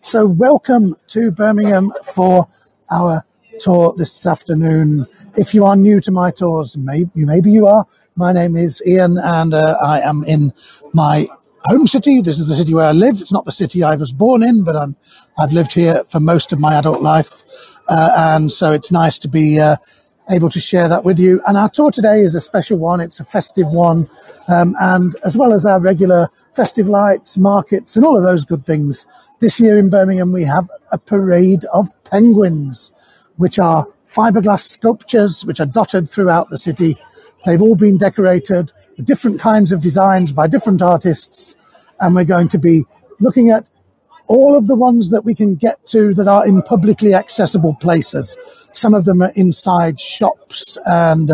So welcome to Birmingham for our tour this afternoon. If you are new to my tours, maybe you are. My name is Ian and I am in my home city. This is the city where I live. It's not the city I was born in, but I've lived here for most of my adult life. And so it's nice to be able to share that with you. And our tour today is a special one. It's a festive one. And as well as our regular festive lights, markets, and all of those good things, this year in Birmingham, we have a parade of penguins, which are fiberglass sculptures, which are dotted throughout the city. They've all been decorated with different kinds of designs by different artists. And we're going to be looking at all of the ones that we can get to that are in publicly accessible places. Some of them are inside shops and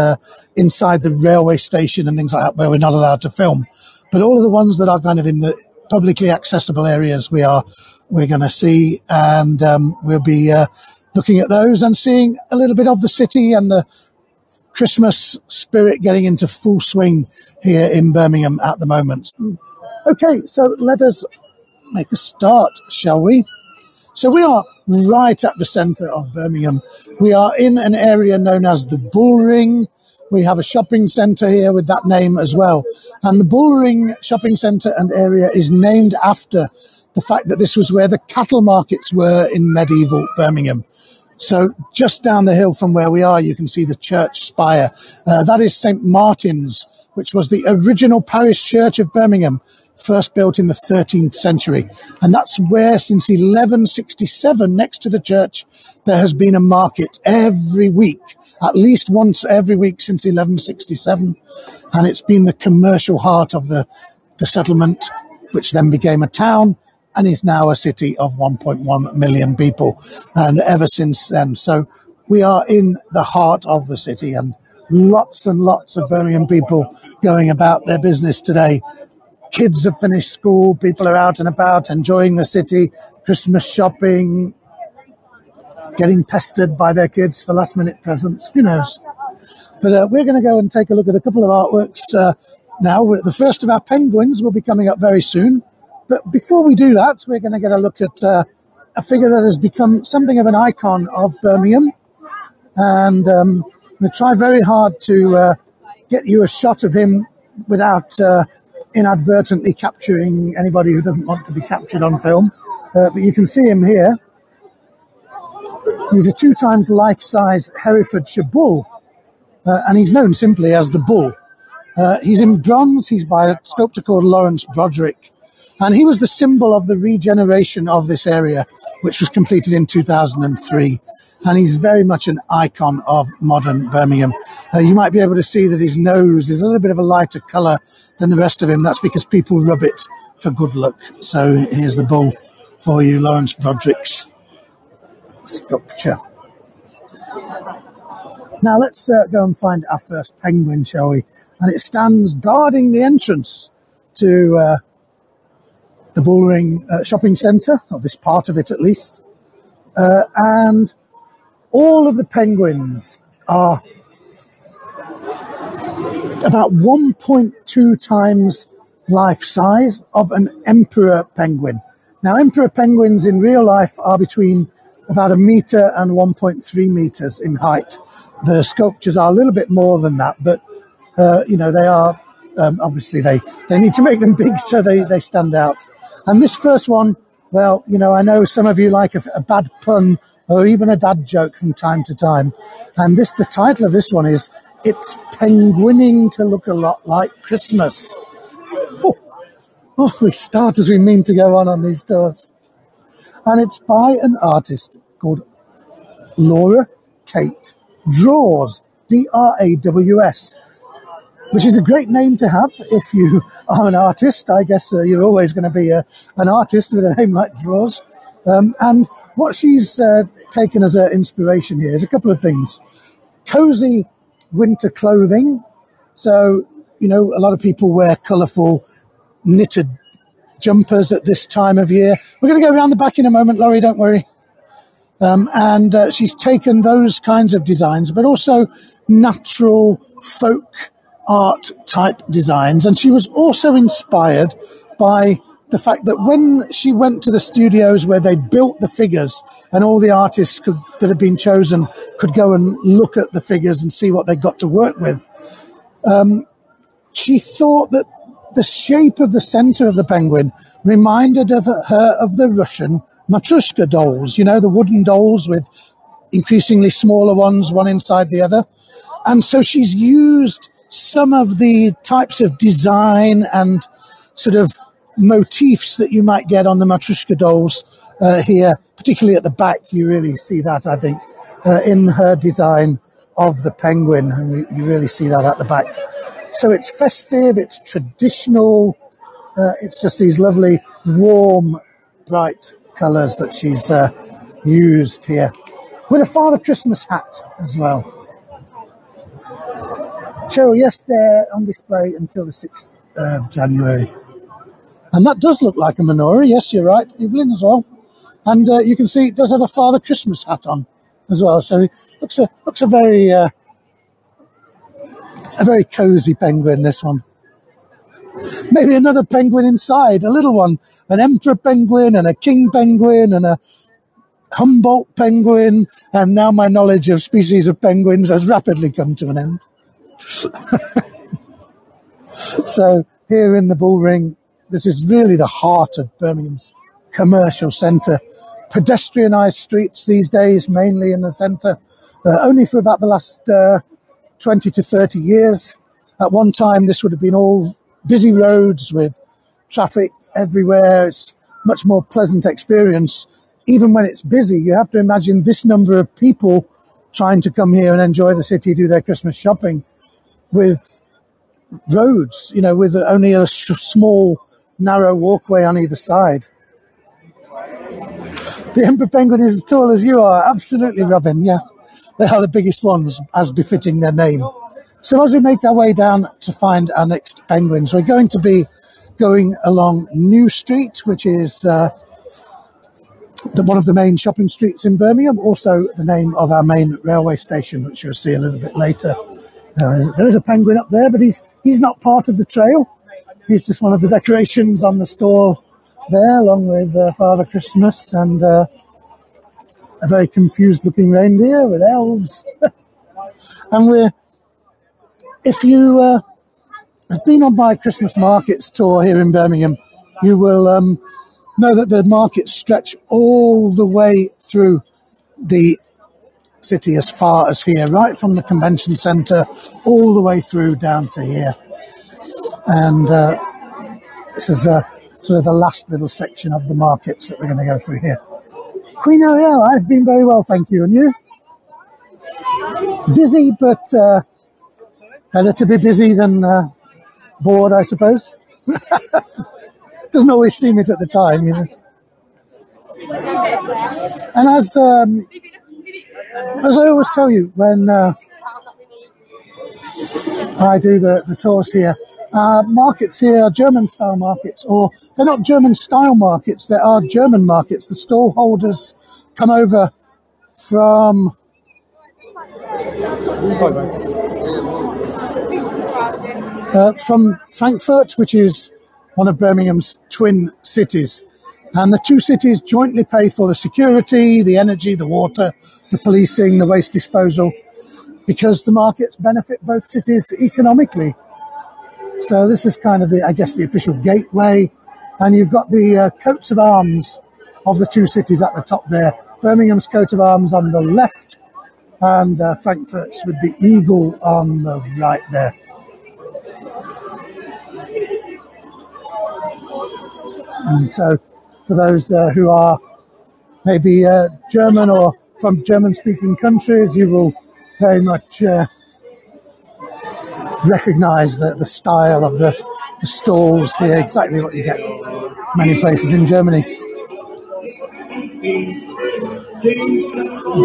inside the railway station and things like that, where we're not allowed to film. But all of the ones that are kind of in the publicly accessible areas we're going to see, and we'll be looking at those and seeing a little bit of the city and the Christmas spirit getting into full swing here in Birmingham at the moment. Okay, so let us make a start, shall we? So we are right at the centre of Birmingham. We are in an area known as the Bullring. We have a shopping centre here with that name as well. And the Bullring shopping centre and area is named after the fact that this was where the cattle markets were in medieval Birmingham. So just down the hill from where we are, you can see the church spire. That is St. Martin's, which was the original parish church of Birmingham, first built in the 13th century. And that's where, since 1167, next to the church, there has been a market every week, at least once every week since 1167. And it's been the commercial heart of the settlement, which then became a town and is now a city of 1.1 million people. And ever since then, so we are in the heart of the city, and lots of Birmingham people going about their business today. Kids have finished school, people are out and about enjoying the city, Christmas shopping, getting pestered by their kids for last minute presents, who knows. But we're going to go and take a look at a couple of artworks now. The first of our penguins will be coming up very soon. But before we do that, we're going to get a look at a figure that has become something of an icon of Birmingham. And we'll try very hard to get you a shot of him without inadvertently capturing anybody who doesn't want to be captured on film. But you can see him here. He's a 2 times life-size Herefordshire bull, and he's known simply as the Bull. He's in bronze. He's by a sculptor called Lawrence Broderick, and he was the symbol of the regeneration of this area, which was completed in 2003. And he's very much an icon of modern Birmingham. You might be able to see that his nose is a little bit of a lighter colour than the rest of him. That's because people rub it for good luck. So here's the bull for you, Lawrence Broderick's sculpture. Now let's go and find our first penguin, shall we? And it stands guarding the entrance to the Bullring shopping centre, or this part of it at least. And all of the penguins are about 1.2 times life size of an emperor penguin. Now, emperor penguins in real life are between about 1 metre and 1.3 metres in height. The sculptures are a little bit more than that, but, they are, obviously they need to make them big so they stand out. And this first one, well, I know some of you like a bad pun or even a dad joke from time to time. And the title of this one is, It's Penguining to Look a Lot Like Christmas. We start as we mean to go on these tours. And it's by an artist called Laura Kate Draws, D-R-A-W-S, which is a great name to have if you are an artist. I guess you're always going to be an artist with a name like Draws. And what she's taken as her inspiration here is a couple of things. Cozy winter clothing. So, a lot of people wear colourful knitted jumpers at this time of year. We're going to go around the back in a moment, Laurie, don't worry. And she's taken those kinds of designs, but also natural folk art type designs. And she was also inspired by the fact that when she went to the studios where they built the figures and all the artists that had been chosen could go and look at the figures and see what they got to work with, she thought that the shape of the center of the penguin reminded of her of the Russian Matryoshka dolls, you know, the wooden dolls with increasingly smaller ones, one inside the other. And so she's used some of the types of design and sort of motifs that you might get on the Matryoshka dolls here, particularly at the back. You really see that, I think, in her design of the penguin. And you really see that at the back. So it's festive, it's traditional, it's just these lovely, warm, bright colours that she's used here. With a Father Christmas hat as well. So yes, they're on display until the 6th of January. And that does look like a menorah, yes, you're right, Evelyn, as well. And you can see it does have a Father Christmas hat on as well. So it looks a very cosy penguin, this one. Maybe another penguin inside, a little one. An emperor penguin and a king penguin and a Humboldt penguin. And now my knowledge of species of penguins has rapidly come to an end. So here in the Bull Ring, this is really the heart of Birmingham's commercial centre. Pedestrianised streets these days, mainly in the centre. Only for about the last 20 to 30 years. At one time, this would have been all busy roads with traffic everywhere. It's a much more pleasant experience. Even when it's busy, you have to imagine this number of people trying to come here and enjoy the city, do their Christmas shopping with roads, you know, with only a small, narrow walkway on either side. The emperor penguin is as tall as you are. Absolutely, Robin, yeah. They are the biggest ones, as befitting their name. So as we make our way down to find our next penguins, we're going to be going along New Street, which is one of the main shopping streets in Birmingham, also the name of our main railway station, which you'll see a little bit later. There is a penguin up there, but he's not part of the trail. He's just one of the decorations on the store there, along with Father Christmas and a very confused-looking reindeer with elves. And if you have been on my Christmas markets tour here in Birmingham, you will know that the markets stretch all the way through the city as far as here, right from the convention centre all the way through down to here. And this is sort of the last little section of the markets that we're going to go through here. Queen Ariel, I've been very well, thank you. And you? Busy, but better to be busy than bored, I suppose. Doesn't always seem it at the time, you know. And as I always tell you when I do the tours here, markets here are German-style markets, or they're not German-style markets, they are German markets. The stall holders come over from Frankfurt, which is one of Birmingham's twin cities. And the two cities jointly pay for the security, the energy, the water, the policing, the waste disposal, because the markets benefit both cities economically. So this is kind of the official gateway. And you've got the coats of arms of the two cities at the top there. Birmingham's coat of arms on the left, and Frankfurt's with the eagle on the right there. And so for those who are maybe German or from German-speaking countries, you will very much recognise the style of the stalls here, exactly what you get many places in Germany.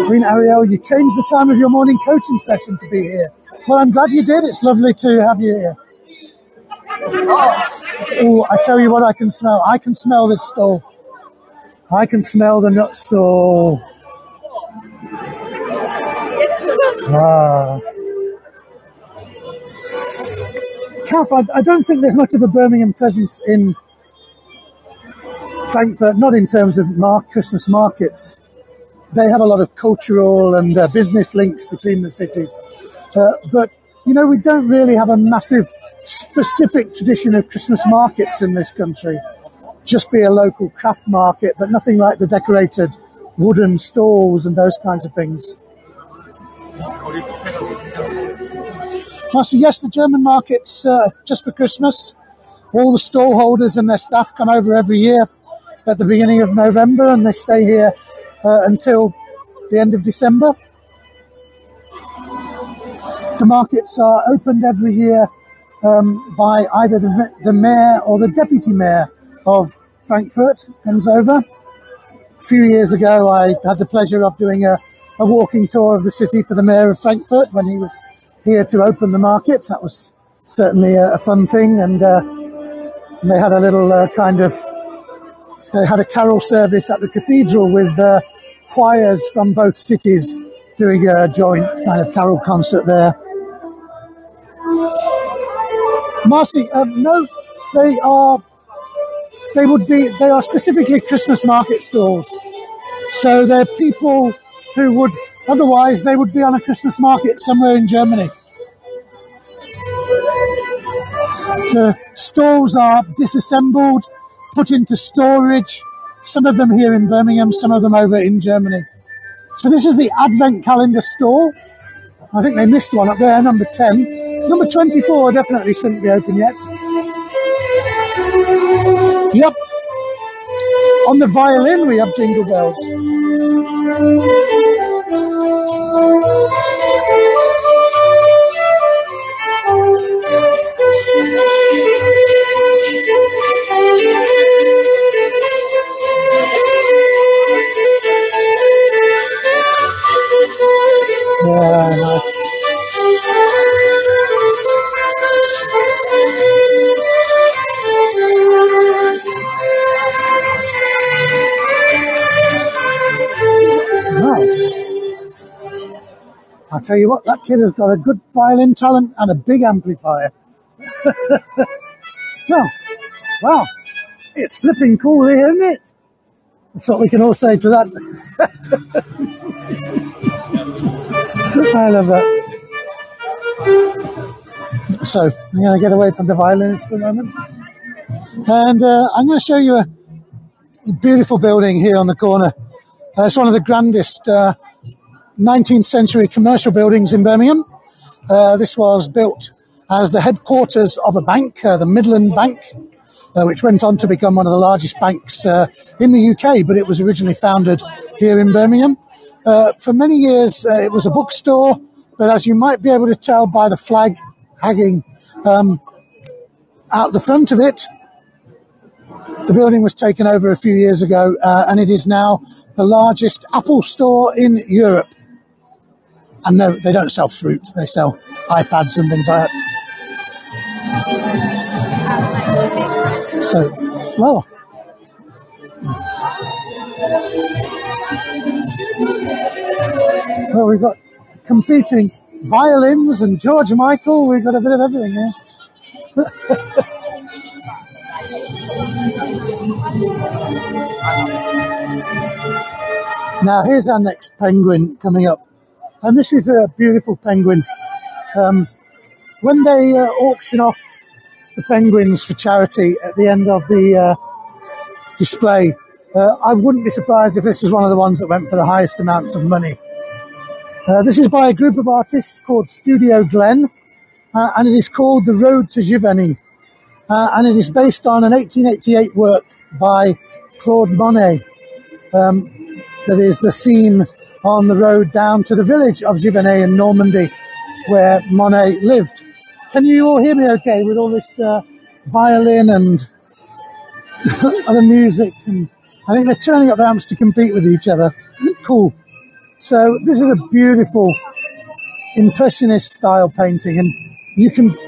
Queen Ariel, you changed the time of your morning coaching session to be here. Well, I'm glad you did. It's lovely to have you here. Oh, I tell you what I can smell. I can smell this stall. I can smell the nut stall. Kath, I don't think there's much of a Birmingham presence in Frankfurt, not in terms of Christmas markets. They have a lot of cultural and business links between the cities. But, you know, we don't really have a massive specific tradition of Christmas markets in this country. Just be a local craft market, but nothing like the decorated wooden stalls and those kinds of things. Now, so yes, the German market's just for Christmas. All the stall holders and their staff come over every year at the beginning of November, and they stay here until the end of December. The markets are opened every year by either the mayor or the deputy mayor of Frankfurt comes over. A few years ago, I had the pleasure of doing a walking tour of the city for the mayor of Frankfurt when he was here to open the markets. That was certainly a fun thing, and they had a little they had a carol service at the cathedral with choirs from both cities doing a joint kind of carol concert there. Marcy, no, they are specifically Christmas market stalls. So they're people who would, otherwise they would be on a Christmas market somewhere in Germany. The stalls are disassembled, put into storage, some of them here in Birmingham, some of them over in Germany. So this is the Advent calendar stall. I think they missed one up there, number 10. Number 24 definitely shouldn't be open yet. Yep. On the violin we have Jingle Bells. Yeah, nice. I'll tell you what, that kid has got a good violin talent and a big amplifier. Well, wow, it's flipping cool here, isn't it? That's what we can all say to that. I love that. So, I'm going to get away from the violinists for a moment. And I'm going to show you a beautiful building here on the corner. It's one of the grandest 19th century commercial buildings in Birmingham. This was built as the headquarters of a bank, the Midland Bank, which went on to become one of the largest banks in the UK, but it was originally founded here in Birmingham. For many years, it was a bookstore, but as you might be able to tell by the flag hanging out the front of it, the building was taken over a few years ago, and it is now the largest Apple store in Europe. And no, they don't sell fruit, they sell iPads and things like that. So, well, we've got competing violins and George Michael. We've got a bit of everything here. Now, here's our next penguin coming up. And this is a beautiful penguin. When they auction off the penguins for charity at the end of the display, I wouldn't be surprised if this was one of the ones that went for the highest amounts of money. This is by a group of artists called Studio Glen, and it is called The Road to Giverny. And it is based on an 1888 work by Claude Monet. That is the scene on the road down to the village of Giverny in Normandy, where Monet lived. Can you all hear me okay with all this violin and other music? And I think they're turning up their amps to compete with each other. Cool. So this is a beautiful impressionist style painting, and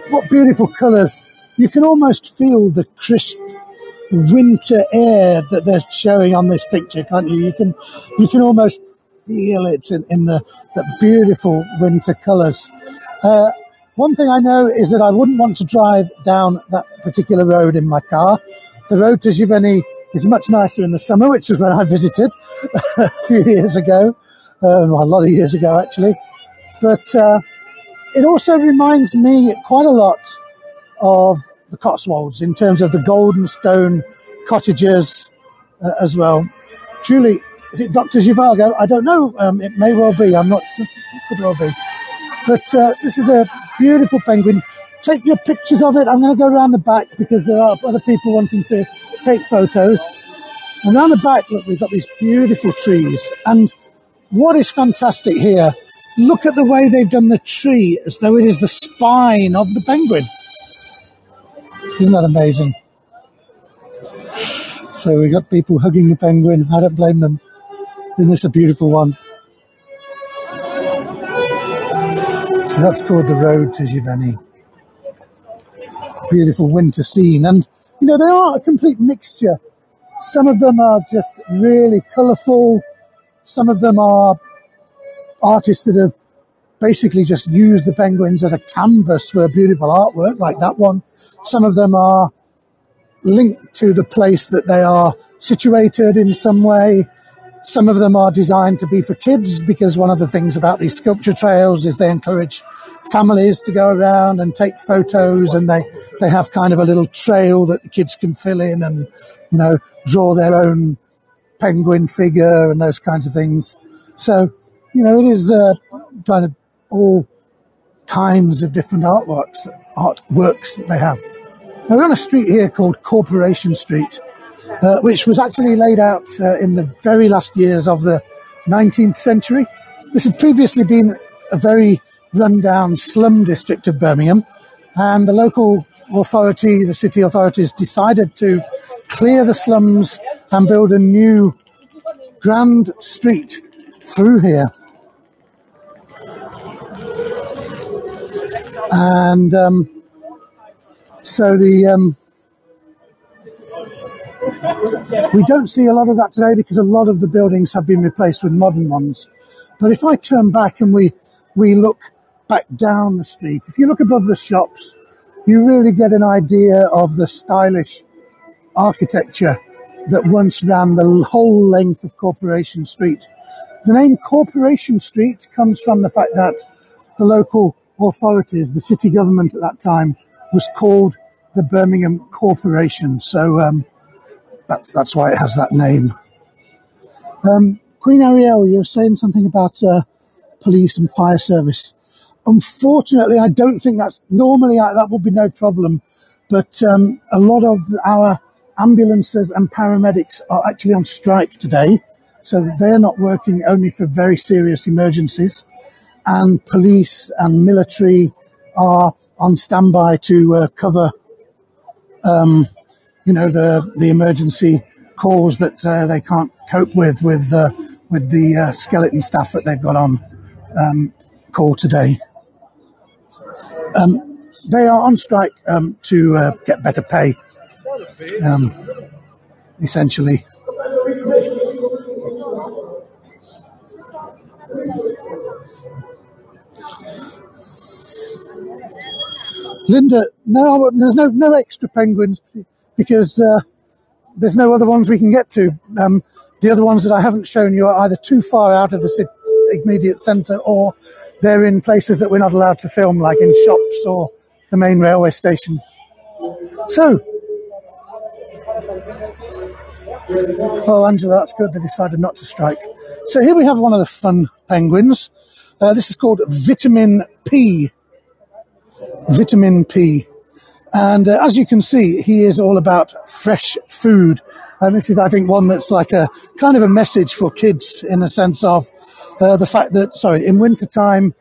what beautiful colours. You can almost feel the crisp winter air that they're showing on this picture, can't you? You can almost feel it in the beautiful winter colours. One thing I know is that I wouldn't want to drive down that particular road in my car. The road to Giverny is much nicer in the summer, which was when I visited a few years ago, well, a lot of years ago actually. But it also reminds me quite a lot of the Cotswolds in terms of the golden stone cottages as well. Julie, is it Dr. Zhivago? I don't know. It may well be. I'm not. It could well be. But this is a beautiful penguin. Take your pictures of it. I'm going to go around the back because there are other people wanting to take photos. And around the back, look, we've got these beautiful trees. And what is fantastic here, look at the way they've done the tree as though it is the spine of the penguin. Isn't that amazing? So we've got people hugging the penguin. I don't blame them. Isn't this a beautiful one? So that's called the road to Giverny. Beautiful winter scene. And, you know, they are a complete mixture. Some of them are just really colourful. Some of them are artists that have basically just used the penguins as a canvas for a beautiful artwork, like that one. Some of them are linked to the place that they are situated in some way. Some of them are designed to be for kids, because one of the things about these sculpture trails is they encourage families to go around and take photos, and they have kind of a little trail that the kids can fill in and, you know, draw their own penguin figure and those kinds of things. So, you know, it is kind of all kinds of different artworks that they have. Now, we're on a street here called Corporation Street, which was actually laid out in the very last years of the 19th century. This had previously been a very run-down slum district of Birmingham, and the local authority, the city authorities, decided to clear the slums and build a new grand street through here. And so we don't see a lot of that today because a lot of the buildings have been replaced with modern ones. But if I turn back and we look back down the street, if you look above the shops, you really get an idea of the stylish architecture that once ran the whole length of Corporation Street. The name Corporation Street comes from the fact that the local authorities, the city government at that time, was called the Birmingham Corporation. So that's why it has that name. Queen Ariel, you're saying something about police and fire service. Unfortunately, I don't think that's normally that would be no problem, but a lot of our ambulances and paramedics are actually on strike today, so that they're not working only for very serious emergencies, and police and military are on standby to cover you know, the emergency calls that they can't cope with the skeleton staff that they've got on call today. They are on strike to get better pay, essentially. Linda, no, there's no extra penguins because there's no other ones we can get to. The other ones that I haven't shown you are either too far out of the immediate centre, or they're in places that we're not allowed to film, like in shops or the main railway station. So, oh, Angela, that's good. They decided not to strike. So here we have one of the fun penguins. This is called Vitamin P. Vitamin P. And as you can see, he is all about fresh food. And this is, I think, one that's like a kind of a message for kids in the sense of the fact that, in wintertime,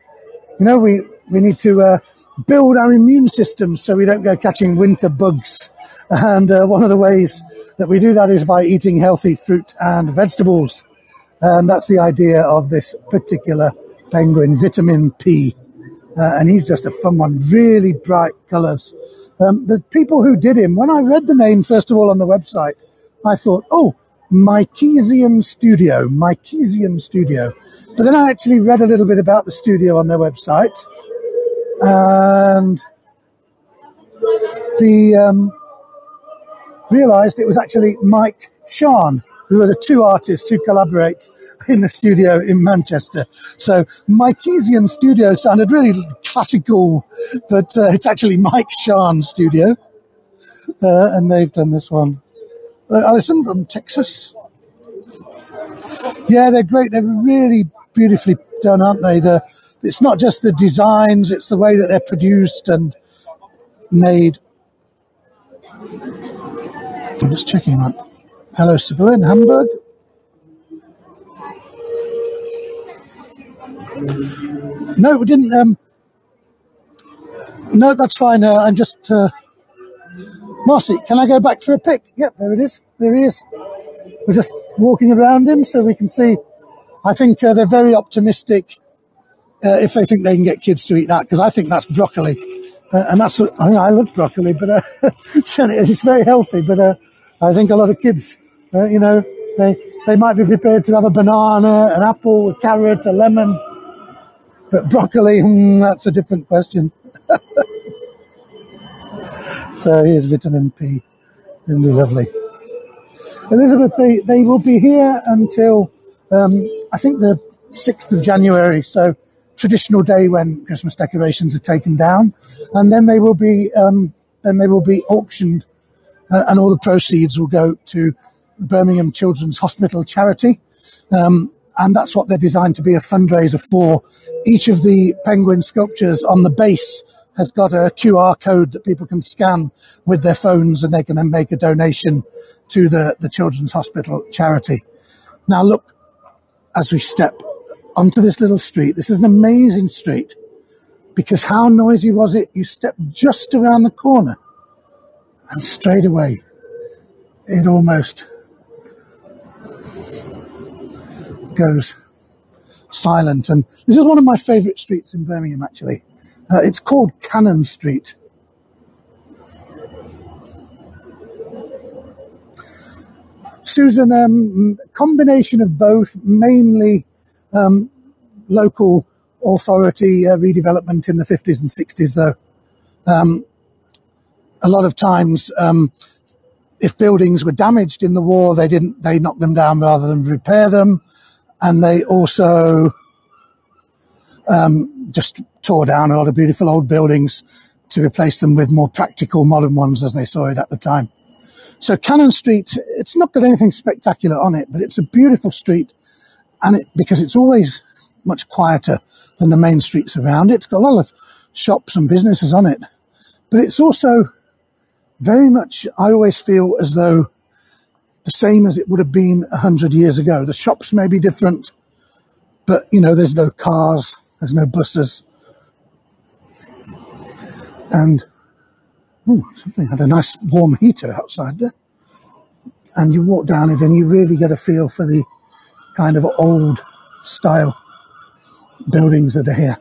you know, we need to build our immune system so we don't go catching winter bugs. And one of the ways that we do that is by eating healthy fruit and vegetables. And that's the idea of this particular penguin, Vitamin P. And he's just a fun one, really bright colours. The people who did him, when I read the name, first of all, on the website, I thought, oh, Mycesium Studio. But then I actually read a little bit about the studio on their website. And realised it was actually Mike Sean, who are the two artists who collaborate in the studio in Manchester. So Mikeesian Studio sounded really classical, but it's actually Mike Sean Studio. And they've done this one. Alison from Texas. Yeah, they're great. They're really beautifully done, aren't they? It's not just the designs, it's the way that they're produced and made. I'm just checking that. Hello, Sibylla in Hamburg. No, we didn't. No, that's fine. I'm just... Marcy, can I go back for a pic? Yep, there it is. There he is. We're just walking around him so we can see. I think they're very optimistic if they think they can get kids to eat that, because I think that's broccoli. And that's, I love broccoli, but it's very healthy. But I think a lot of kids, they might be prepared to have a banana, an apple, a carrot, a lemon. But broccoli, that's a different question. So here's vitamin P. Isn't it lovely? Elizabeth, they will be here until, I think, the 6th of January. So traditional day when Christmas decorations are taken down. And then they will be auctioned, and all the proceeds will go to the Birmingham Children's Hospital charity. And that's what they're designed to be, a fundraiser for. Each of the penguin sculptures on the base has got a QR code that people can scan with their phones, and they can then make a donation to the Children's Hospital charity. Now look, as we step onto this little street, this is an amazing street, because how noisy was it? You step just around the corner and straight away it almost goes silent. And this is one of my favourite streets in Birmingham, actually. It's called Cannon Street. Susan, combination of both, mainly local authority redevelopment in the 50s and 60s, though. A lot of times, if buildings were damaged in the war, they knocked them down rather than repair them. And they also just tore down a lot of beautiful old buildings to replace them with more practical modern ones as they saw it at the time. So Cannon Street, it's not got anything spectacular on it, but it's a beautiful street, and because it's always much quieter than the main streets around it. It's got a lot of shops and businesses on it, but it's also very much, I always feel as though, the same as it would have been 100 years ago. The shops may be different, but, there's no cars, there's no buses. And, something had a nice warm heater outside there. And you walk down it and you really get a feel for the kind of old style buildings that are here.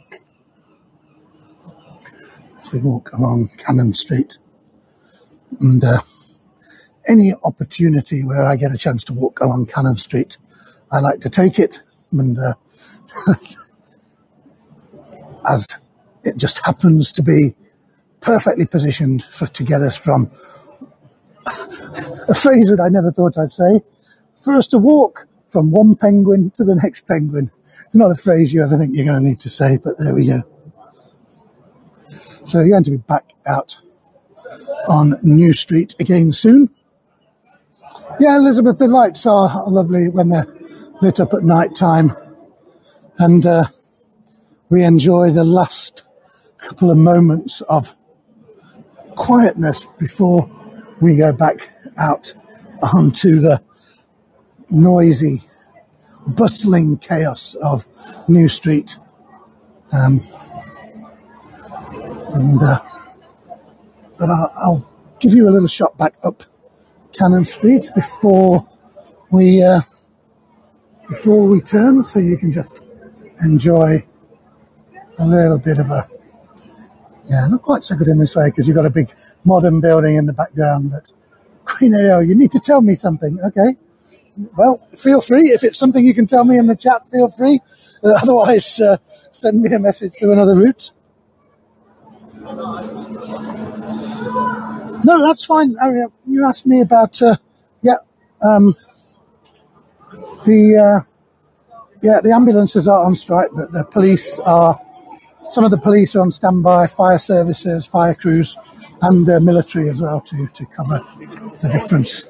As we walk along Cannon Street. And any opportunity where I get a chance to walk along Cannon Street, I like to take it. And as it just happens to be perfectly positioned to get us from a phrase that I never thought I'd say, for us to walk from one penguin to the next penguin. It's not a phrase you ever think you're going to need to say, but there we go. So you're going to be back out on New Street again soon. Yeah, Elizabeth, the lights are lovely when they're lit up at night time. And we enjoy the last couple of moments of quietness before we go back out onto the noisy, bustling chaos of New Street. But I'll give you a little shot back up Cannon Street before we turn, so you can just enjoy a little bit of a... Yeah, not quite so good in this way because you've got a big modern building in the background, but Queen AO, you need to tell me something, okay? Well, feel free. If it's something you can tell me in the chat, feel free. Otherwise, send me a message through another route. No, that's fine. You asked me about, The ambulances are on strike, but some of the police are on standby, fire services, fire crews, and military as well to cover the difference.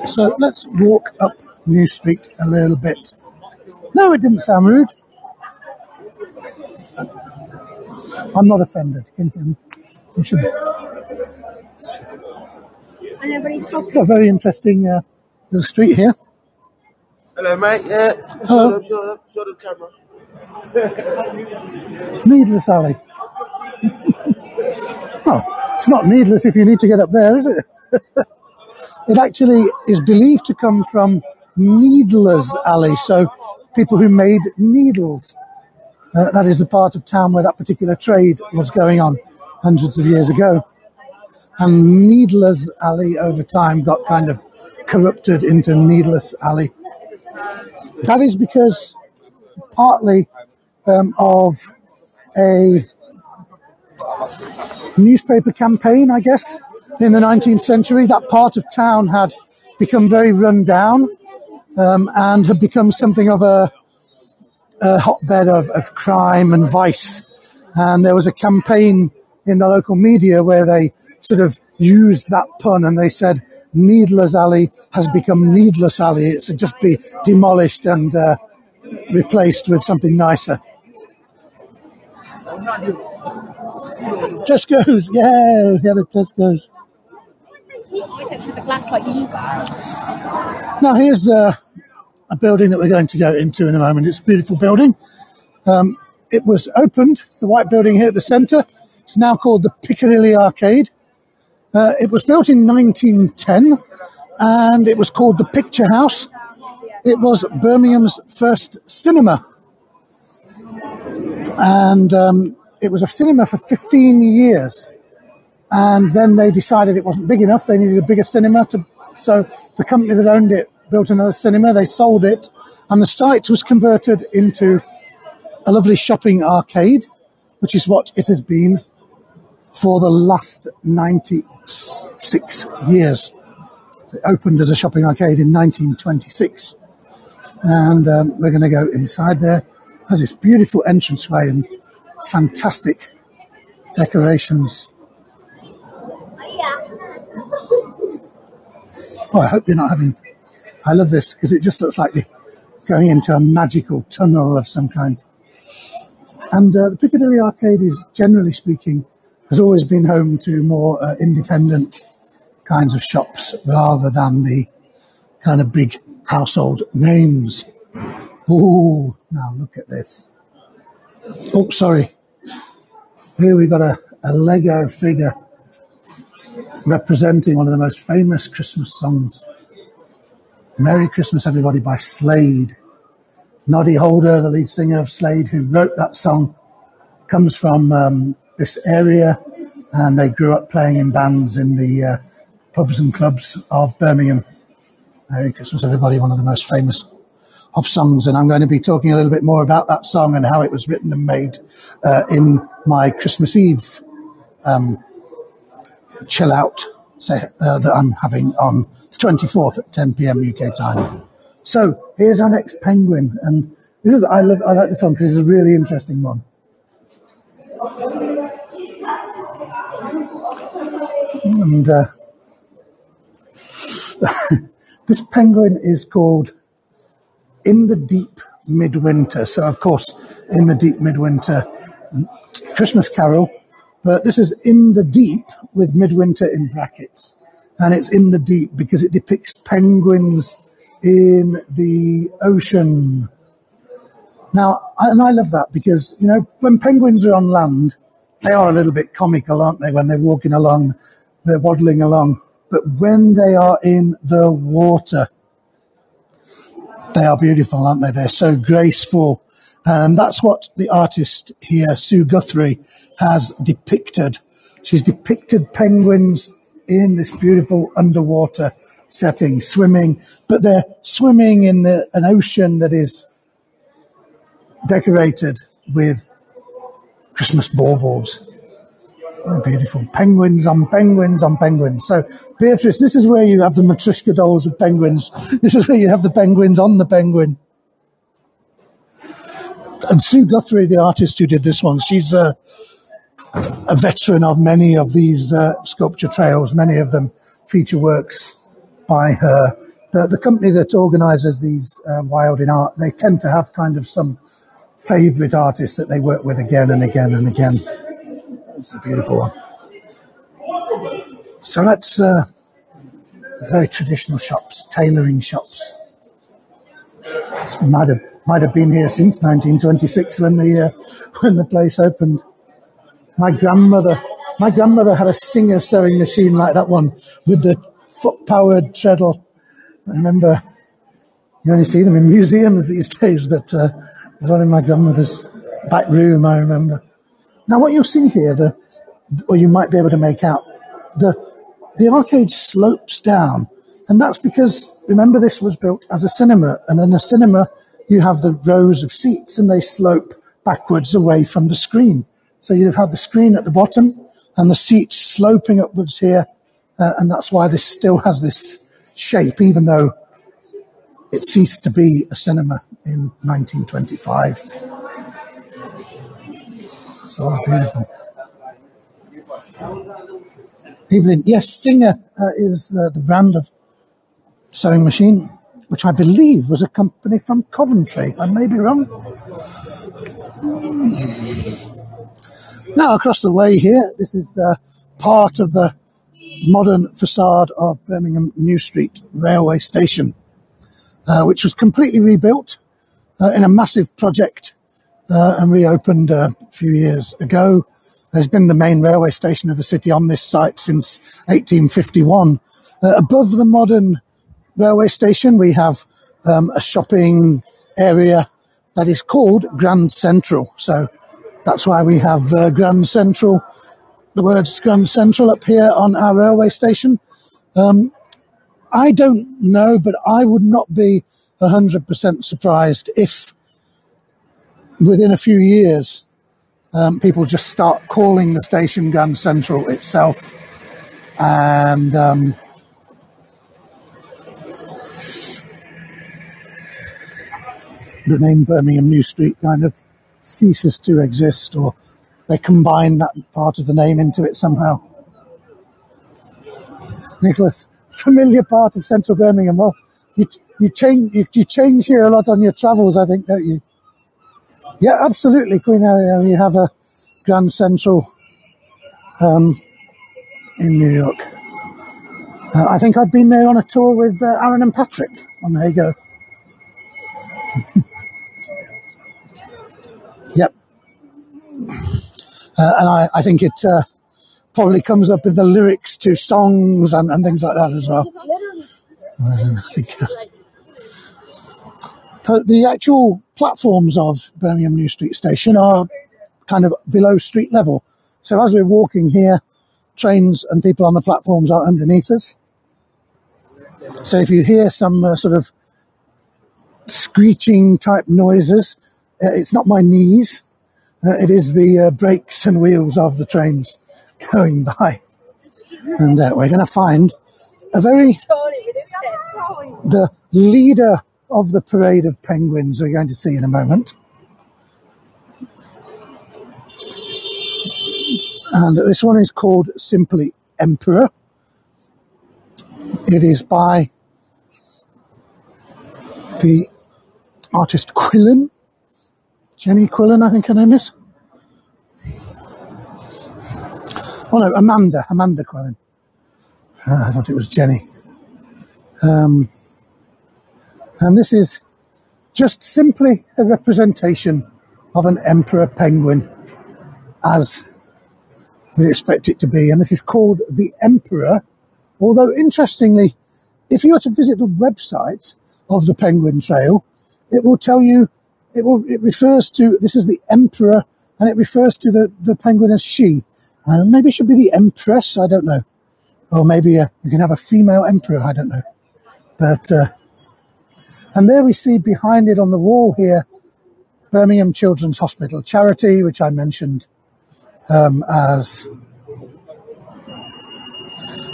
So let's walk up New Street a little bit. No, it didn't sound rude. I'm not offended. You should. It's a very interesting little street here. Hello, mate. Yeah. Hello. Show the camera. Needless alley. Well, it's not needless if you need to get up there, is it? It actually is believed to come from Needler's Alley, so people who made needles. That is the part of town where that particular trade was going on hundreds of years ago. And Needler's Alley over time got kind of corrupted into Needless Alley. That is because partly of a newspaper campaign, I guess, in the 19th century. That part of town had become very run down and had become something of a hotbed of crime and vice. And there was a campaign in the local media where they sort of used that pun and they said, Needler's Alley has become Needless Alley. It should just be demolished and replaced with something nicer. Tesco's, yeah, the Tesco's. I don't have a glass like you guys. Now here's a building that we're going to go into in a moment. It's a beautiful building. It was opened, the white building here at the centre. It's now called the Piccadilly Arcade. It was built in 1910 and it was called the Picture House. It was Birmingham's first cinema. And it was a cinema for 15 years. And then they decided it wasn't big enough. They needed a bigger cinema. So the company that owned it built another cinema. They sold it. And the site was converted into a lovely shopping arcade, which is what it has been for the last 96 years. It opened as a shopping arcade in 1926. And we're going to go inside there. It has this beautiful entranceway and fantastic decorations. Oh, I hope you're not having... I love this because it just looks like you're going into a magical tunnel of some kind. And the Piccadilly Arcade is, generally speaking, has always been home to more independent kinds of shops rather than the kind of big household names. Ooh, now look at this. Oh, sorry. Here we've got a Lego figure representing one of the most famous Christmas songs. Merry Christmas, Everybody by Slade. Noddy Holder, the lead singer of Slade, who wrote that song, comes from this area, and they grew up playing in bands in the pubs and clubs of Birmingham. Merry Christmas, Everybody, one of the most famous of songs, and I'm going to be talking a little bit more about that song and how it was written and made in my Christmas Eve chill out that I'm having on the 24th at 10 p.m. UK time. So here's our next penguin, and this is I like this one because it's a really interesting one. And this penguin is called In the Deep Midwinter. So, of course, In the Deep Midwinter, Christmas Carol, but this is In the Deep with Midwinter in brackets. And it's in the deep because it depicts penguins in the ocean. Now, I love that because, you know, when penguins are on land, they are a little bit comical, aren't they? When they're walking along, they're waddling along. But when they are in the water, they are beautiful, aren't they? They're so graceful. And that's what the artist here, Sue Guthrie, has depicted. She's depicted penguins in this beautiful underwater setting, swimming, but they're swimming in an ocean that is decorated with Christmas baubles. Oh, beautiful. Penguins on penguins on penguins. So, Beatrice, this is where you have the Matryoshka dolls of penguins. This is where you have the penguins on the penguin. And Sue Guthrie, the artist who did this one, she's a veteran of many of these sculpture trails. Many of them feature works by her. The company that organises these Wild in Art, they tend to have kind of some favourite artists that they work with again and again and again. It's a beautiful one. So that's very traditional shops, tailoring shops. It might have been here since 1926 when the place opened. My grandmother had a Singer sewing machine like that one with the foot-powered treadle. I remember you only see them in museums these days, but there's one in my grandmother's back room, I remember. Now, what you'll see here, or you might be able to make out, the arcade slopes down, and that's because, remember, this was built as a cinema, and in a cinema you have the rows of seats, and they slope backwards away from the screen. So you'd have had the screen at the bottom, and the seats sloping upwards here, and that's why this still has this shape, even though it ceased to be a cinema in 1925. So beautiful. Evelyn, yes, Singer is the brand of sewing machine, which I believe was a company from Coventry. I may be wrong. Now, across the way here, this is part of the modern facade of Birmingham New Street railway station, which was completely rebuilt in a massive project and reopened a few years ago. There's been the main railway station of the city on this site since 1851. Above the modern railway station, we have a shopping area that is called Grand Central. So that's why we have Grand Central, the words Grand Central up here on our railway station. I don't know, but I would not be 100% surprised if within a few years people just start calling the station Grand Central itself, and the name Birmingham New Street kind of ceases to exist, or they combine that part of the name into it somehow. Nicholas, familiar part of central Birmingham. Well, you change here a lot on your travels, I think, don't you? Yeah, absolutely, Queen Area. You have a Grand Central in New York. I think I've been there on a tour with Aaron and Patrick on the Heygo. Yep. And I think it probably comes up in the lyrics to songs and things like that as well. I think the actual platforms of Birmingham New Street Station are kind of below street level. So as we're walking here, trains and people on the platforms are underneath us. So if you hear some sort of screeching type noises, it's not my knees. It is the brakes and wheels of the trains going by. And we're going to find the leader of the parade of penguins we're going to see in a moment. And this one is called simply Emperor. It is by the artist Quillen. Jenny Quillen, I think her name is. Oh no, Amanda Quillen. I thought it was Jenny. And this is just simply a representation of an emperor penguin, as we expect it to be. And this is called the Emperor. Although, interestingly, if you were to visit the website of the Penguin Trail, it will tell you, it refers to, this is the Emperor, and it refers to the penguin as she. Maybe it should be the Empress, I don't know. Or maybe you can have a female emperor, I don't know. But, and there we see behind it on the wall here, Birmingham Children's Hospital Charity, which I mentioned as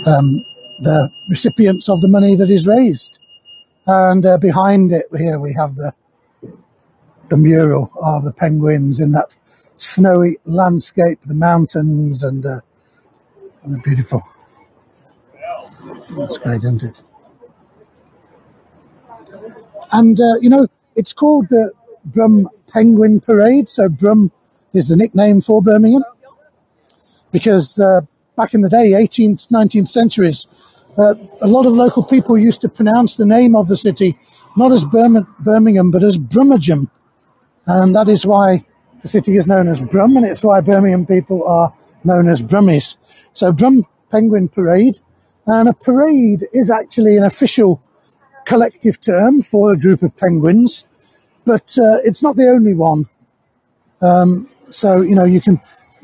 the recipients of the money that is raised. And behind it here we have the mural of the penguins in that snowy landscape, the mountains, and beautiful. That's great, isn't it? And, it's called the Brum Penguin Parade. So Brum is the nickname for Birmingham. Because back in the day, 18th, 19th centuries, a lot of local people used to pronounce the name of the city not as Birmingham, but as Brummagem. And that is why the city is known as Brum, and it's why Birmingham people are known as Brummies. So Brum Penguin Parade. And a parade is actually an official collective term for a group of penguins, but it's not the only one. So, you can,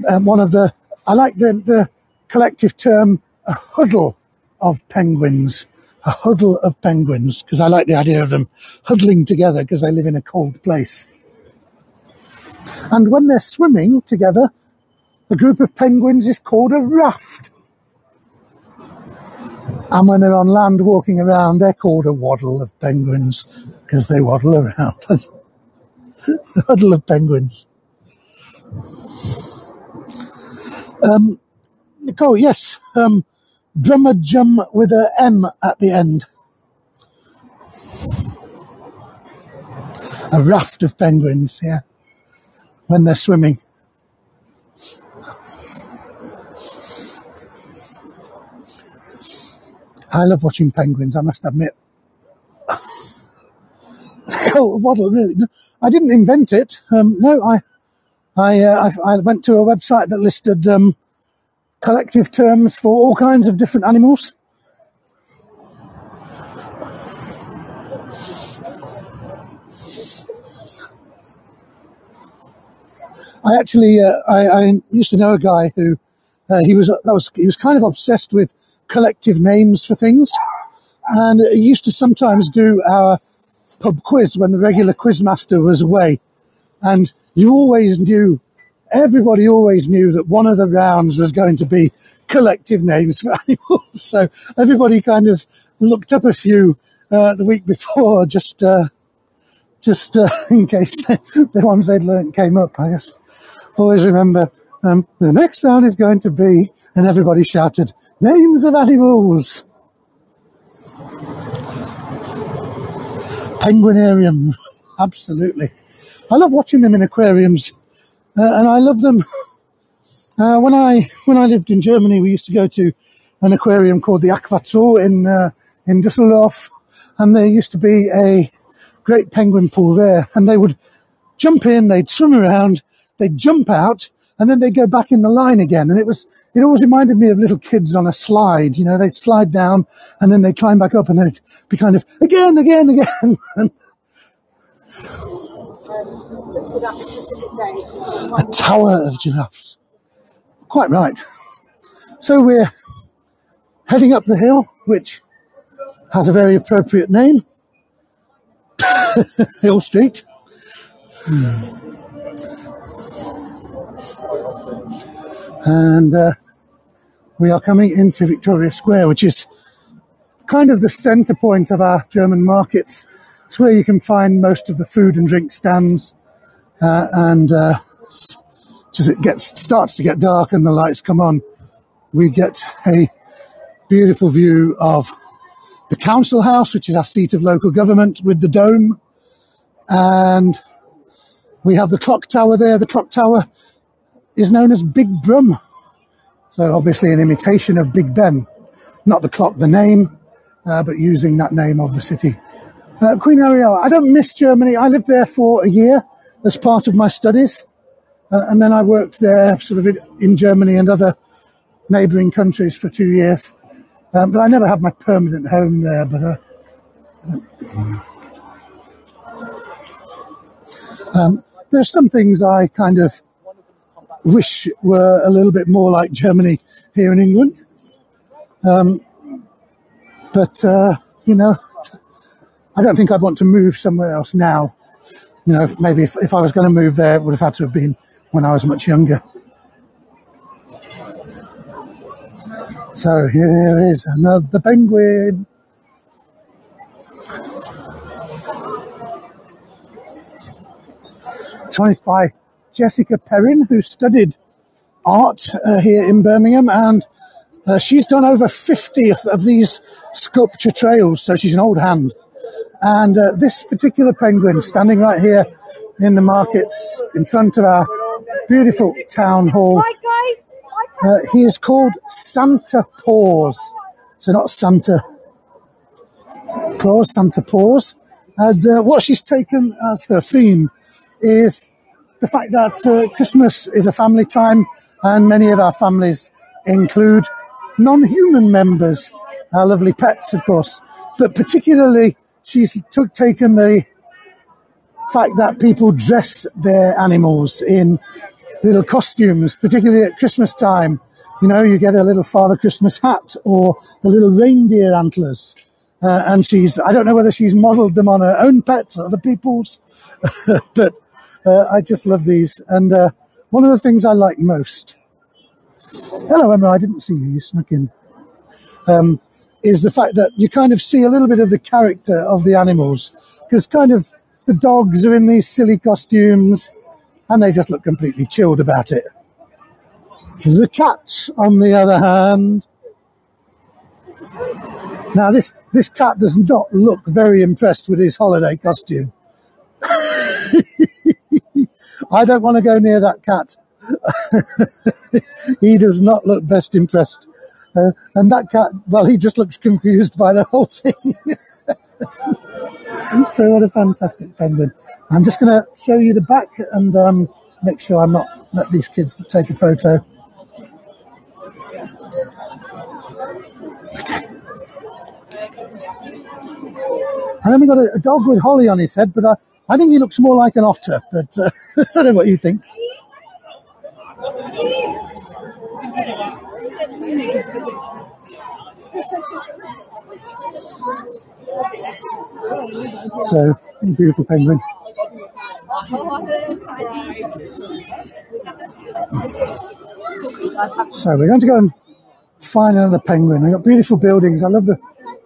I like the collective term, a huddle of penguins, a huddle of penguins, because I like the idea of them huddling together because they live in a cold place. And when they're swimming together, a group of penguins is called a raft. And when they're on land walking around, they're called a waddle of penguins because they waddle around. A huddle of penguins. Nicole, yes. Brummagem with a M at the end. A raft of penguins, yeah. When they're swimming. I love watching penguins, I must admit. Oh, waddle, really? No, I didn't invent it. No, I went to a website that listed collective terms for all kinds of different animals. I actually, I used to know a guy who he was kind of obsessed with collective names for things, and he used to sometimes do our pub quiz when the regular quizmaster was away, and everybody always knew that one of the rounds was going to be collective names for animals. So everybody kind of looked up a few the week before, just in case the ones they'd learnt came up. I just always remember the next round is going to be, and everybody shouted, names of animals. Penguinarium, absolutely. I love watching them in aquariums, and I love them. When I lived in Germany, we used to go to an aquarium called the Aquazoo in Düsseldorf, and there used to be a great penguin pool there, and they would jump in, they'd swim around, they'd jump out, and then they'd go back in the line again. And it always reminded me of little kids on a slide. They'd slide down, and then they'd climb back up, and then it'd be kind of again. A tower of giraffes. Quite right. So we're heading up the hill, which has a very appropriate name. Hill Street. And we are coming into Victoria Square, which is kind of the centre point of our German markets. It's where you can find most of the food and drink stands, and as it starts to get dark and the lights come on, we get a beautiful view of the council house, which is our seat of local government with the dome, and we have the clock tower there. The clock tower is known as Big Brum, so obviously an imitation of Big Ben, not the clock, the name, but using that name of the city. Queen Ariella, I don't miss Germany. I lived there for a year as part of my studies, and then I worked there sort of in Germany and other neighbouring countries for 2 years. But I never had my permanent home there. But there's some things I kind of wish were a little bit more like Germany here in England. But I don't think I'd want to move somewhere else now. Maybe if I was going to move there, it would have had to have been when I was much younger. So here is another penguin. This one is by Jessica Perrin, who studied art here in Birmingham, and she's done over 50 of these sculpture trails, so she's an old hand. And this particular penguin, standing right here in the markets in front of our beautiful town hall, he is called Santa Paws. So not Santa Claus, Santa Paws. And what she's taken as her theme is the fact that Christmas is a family time, and many of our families include non-human members, our lovely pets, of course. But particularly, she's taken the fact that people dress their animals in little costumes, particularly at Christmas time. You know, you get a little Father Christmas hat or the little reindeer antlers. And I don't know whether she's modelled them on her own pets or other people's, but I just love these. And one of the things I like most, hello Emma, I didn't see you, you snuck in, is the fact that you kind of see a little bit of the character of the animals, because kind of the dogs are in these silly costumes and they just look completely chilled about it. The cat, on the other hand, now this cat does not look very impressed with his holiday costume. I don't want to go near that cat. He does not look best impressed. And that cat, well, he just looks confused by the whole thing. So what a fantastic penguin. I'm just going to show you the back and make sure I'm not let these kids take a photo. And then we've got a dog with holly on his head, but I think he looks more like an otter, but I don't know what you think. So, beautiful penguin. So we're going to go and find another penguin. We've got beautiful buildings. I love the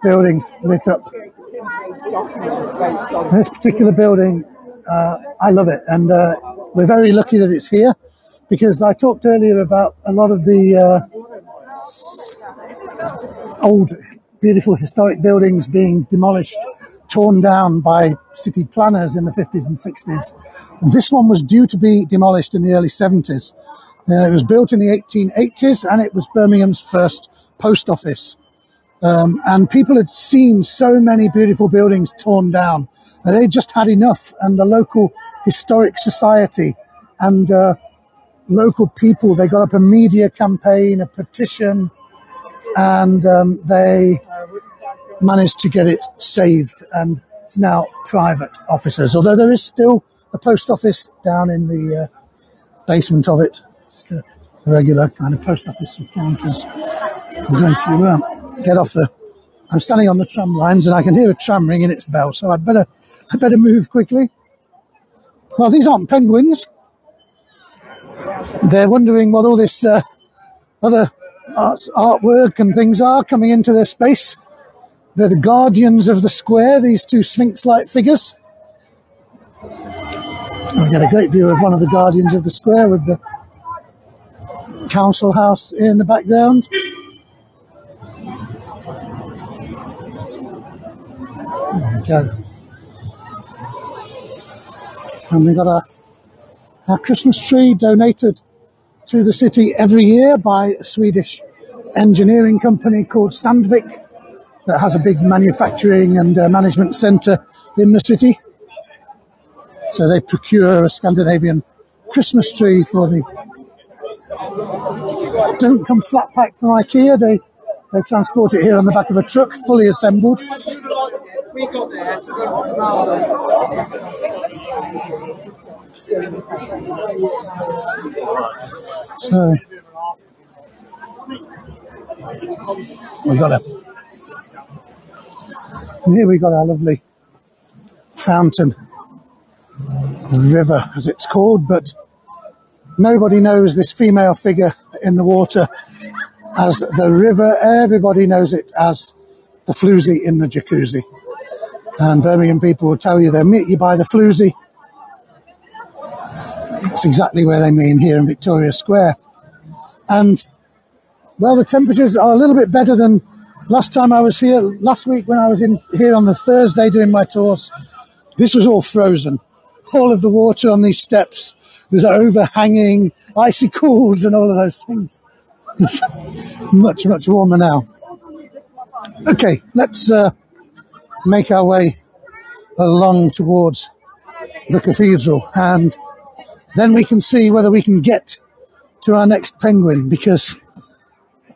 buildings lit up. This particular building, I love it, and we're very lucky that it's here, because I talked earlier about a lot of the old, beautiful historic buildings being demolished, torn down by city planners in the 50s and 60s. And this one was due to be demolished in the early 70s. It was built in the 1880s, and it was Birmingham's first post office. And people had seen so many beautiful buildings torn down, and they just had enough. And the local historic society and local people, they got up a media campaign, a petition, and they managed to get it saved. And it's now private offices, although there is still a post office down in the basement of it. Just a regular kind of post office with counters. I'm going to get off I'm standing on the tram lines and I can hear a tram ringing its bell, so I better move quickly. Well, these aren't penguins. They're wondering what all this other artwork and things are coming into their space. They're the guardians of the square, these two sphinx-like figures. I get a great view of one of the guardians of the square with the council house in the background. There we go. And we've got our Christmas tree donated to the city every year by a Swedish engineering company called Sandvik that has a big manufacturing and management centre in the city. So they procure a Scandinavian Christmas tree for the... It doesn't come flat packed from IKEA. They transport it here on the back of a truck, fully assembled. We got there to So here we got our lovely fountain, the river as it's called, but nobody knows this female figure in the water as the river. Everybody knows it as the floozy in the jacuzzi. And Birmingham people will tell you they'll meet you by the floozy. That's exactly where they mean here in Victoria Square. And, well, the temperatures are a little bit better than last time I was here. Last week when I was in here on the Thursday doing my tours, this was all frozen. All of the water on these steps was overhanging, icicles and all of those things. It's much, much warmer now. Okay, let's make our way along towards the cathedral, and then we can see whether we can get to our next penguin, because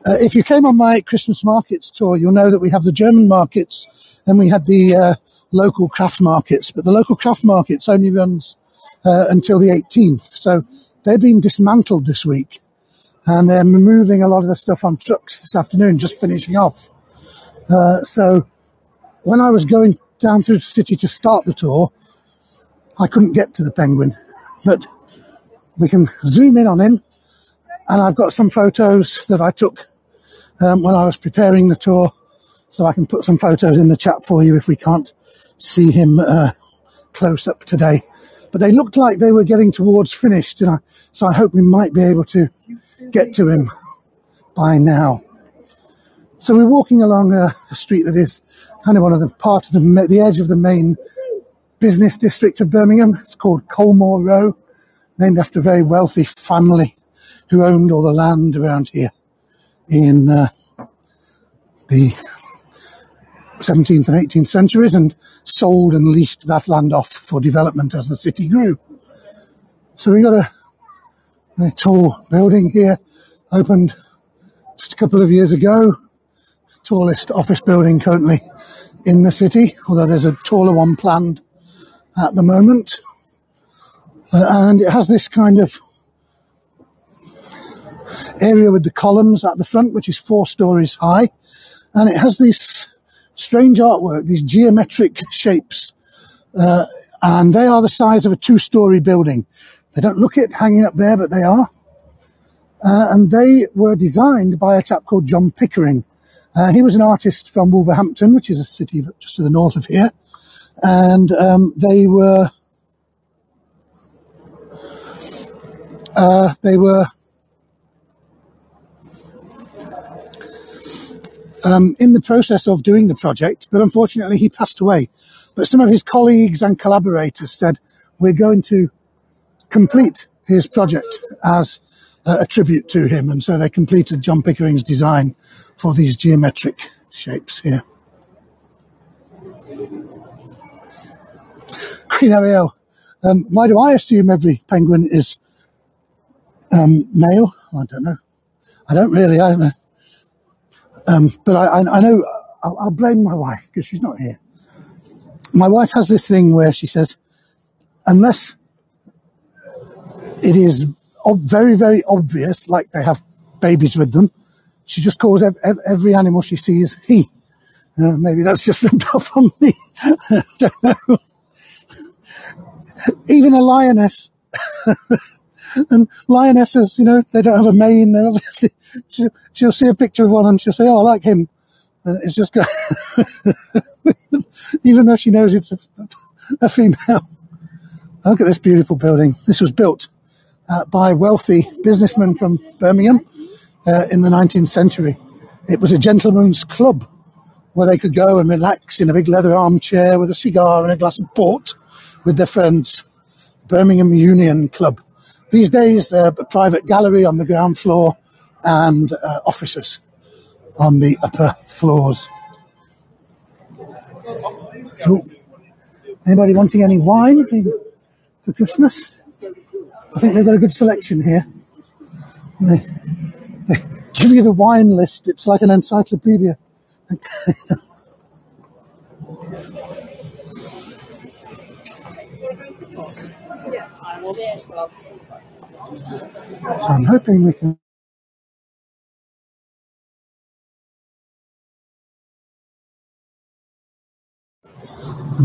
if you came on my Christmas markets tour, you'll know that we have the German markets and we had the local craft markets, but the local craft markets only runs until the 18th. So they've been dismantled this week and they're moving a lot of the stuff on trucks this afternoon, just finishing off. So when I was going down through the city to start the tour, I couldn't get to the penguin, but we can zoom in on him. And I've got some photos that I took when I was preparing the tour, so I can put some photos in the chat for you if we can't see him close up today. But they looked like they were getting towards finished, so I hope we might be able to get to him by now. So we're walking along a street that is kind of one of the part of the edge of the main business district of Birmingham. It's called Colmore Row, named after a very wealthy family who owned all the land around here in the 17th and 18th centuries and sold and leased that land off for development as the city grew. So we got a tall building here, opened just a couple of years ago, tallest office building currently in the city, although there's a taller one planned at the moment. And it has this kind of area with the columns at the front, which is 4 stories high. And it has this strange artwork, these geometric shapes. And they are the size of a 2-story building. They don't look it hanging up there, but they are. And they were designed by a chap called John Pickering. He was an artist from Wolverhampton, which is a city just to the north of here. And they were in the process of doing the project, but unfortunately he passed away. But some of his colleagues and collaborators said, we're going to complete his project as a tribute to him. And so they completed John Pickering's design for these geometric shapes here. Queen Ariel, why do I assume every penguin is male? I don't know. I don't know. But I know, I'll blame my wife because she's not here. My wife has this thing where she says, unless it is very, very obvious, like they have babies with them, she just calls every animal she sees he. Maybe that's just rubbed off on me. I don't know. Even a lioness. And lionesses, they don't have a mane. Obviously, she'll see a picture of one and she'll say, oh, I like him. And it's just good. Even though she knows it's a female. Look at this beautiful building. This was built by wealthy businessmen from Birmingham in the 19th century. It was a gentleman's club where they could go and relax in a big leather armchair with a cigar and a glass of port with their friends. Birmingham Union Club. These days, a private gallery on the ground floor and offices on the upper floors. Cool. Anybody wanting any wine for Christmas? I think they've got a good selection here. They give you the wine list. It's like an encyclopedia. So I'm hoping we can.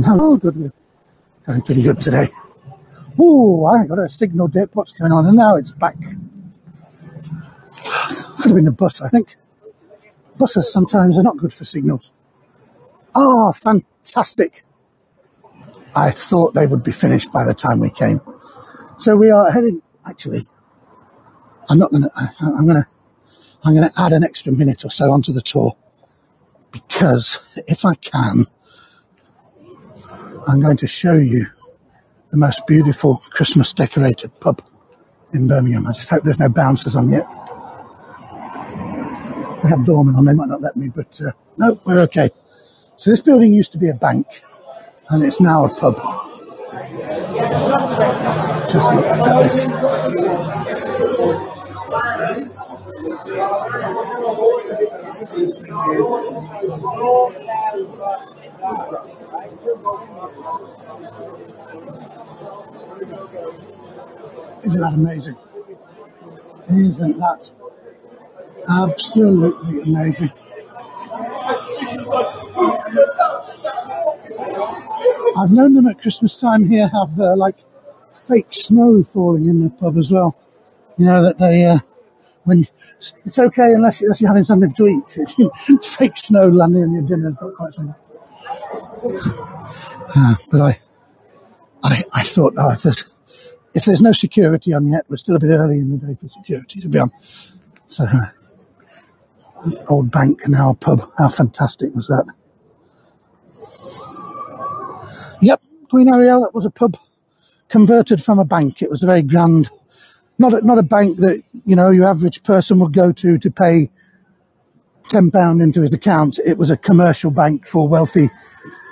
Oh, good. We're going pretty good today. Oh, I got a signal dip. What's going on? And now it's back. Could have been the bus, I think. Buses sometimes are not good for signals. Ah, fantastic. I thought they would be finished by the time we came. So we are heading, actually, I'm going to add an extra minute or so onto the tour because if I can, I'm going to show you the most beautiful Christmas decorated pub in Birmingham. I just hope there's no bouncers on yet. If they have doormen on, they might not let me, but no, we're okay. So this building used to be a bank and it's now a pub. Just look at this. Isn't that amazing? Isn't that absolutely amazing? I've known them at Christmas time here have like fake snow falling in the pub as well. You know that they when it's okay unless you're having something to eat. Fake snow landing on your dinner is not quite something. But I thought, oh, if there's no security on yet, we're still a bit early in the day for security to be on. So, old bank and now pub. How fantastic was that? Yep, Queen Ariel, that was a pub converted from a bank. It was a very grand, not a bank that, you know, your average person would go to pay £10 into his account. It was a commercial bank for wealthy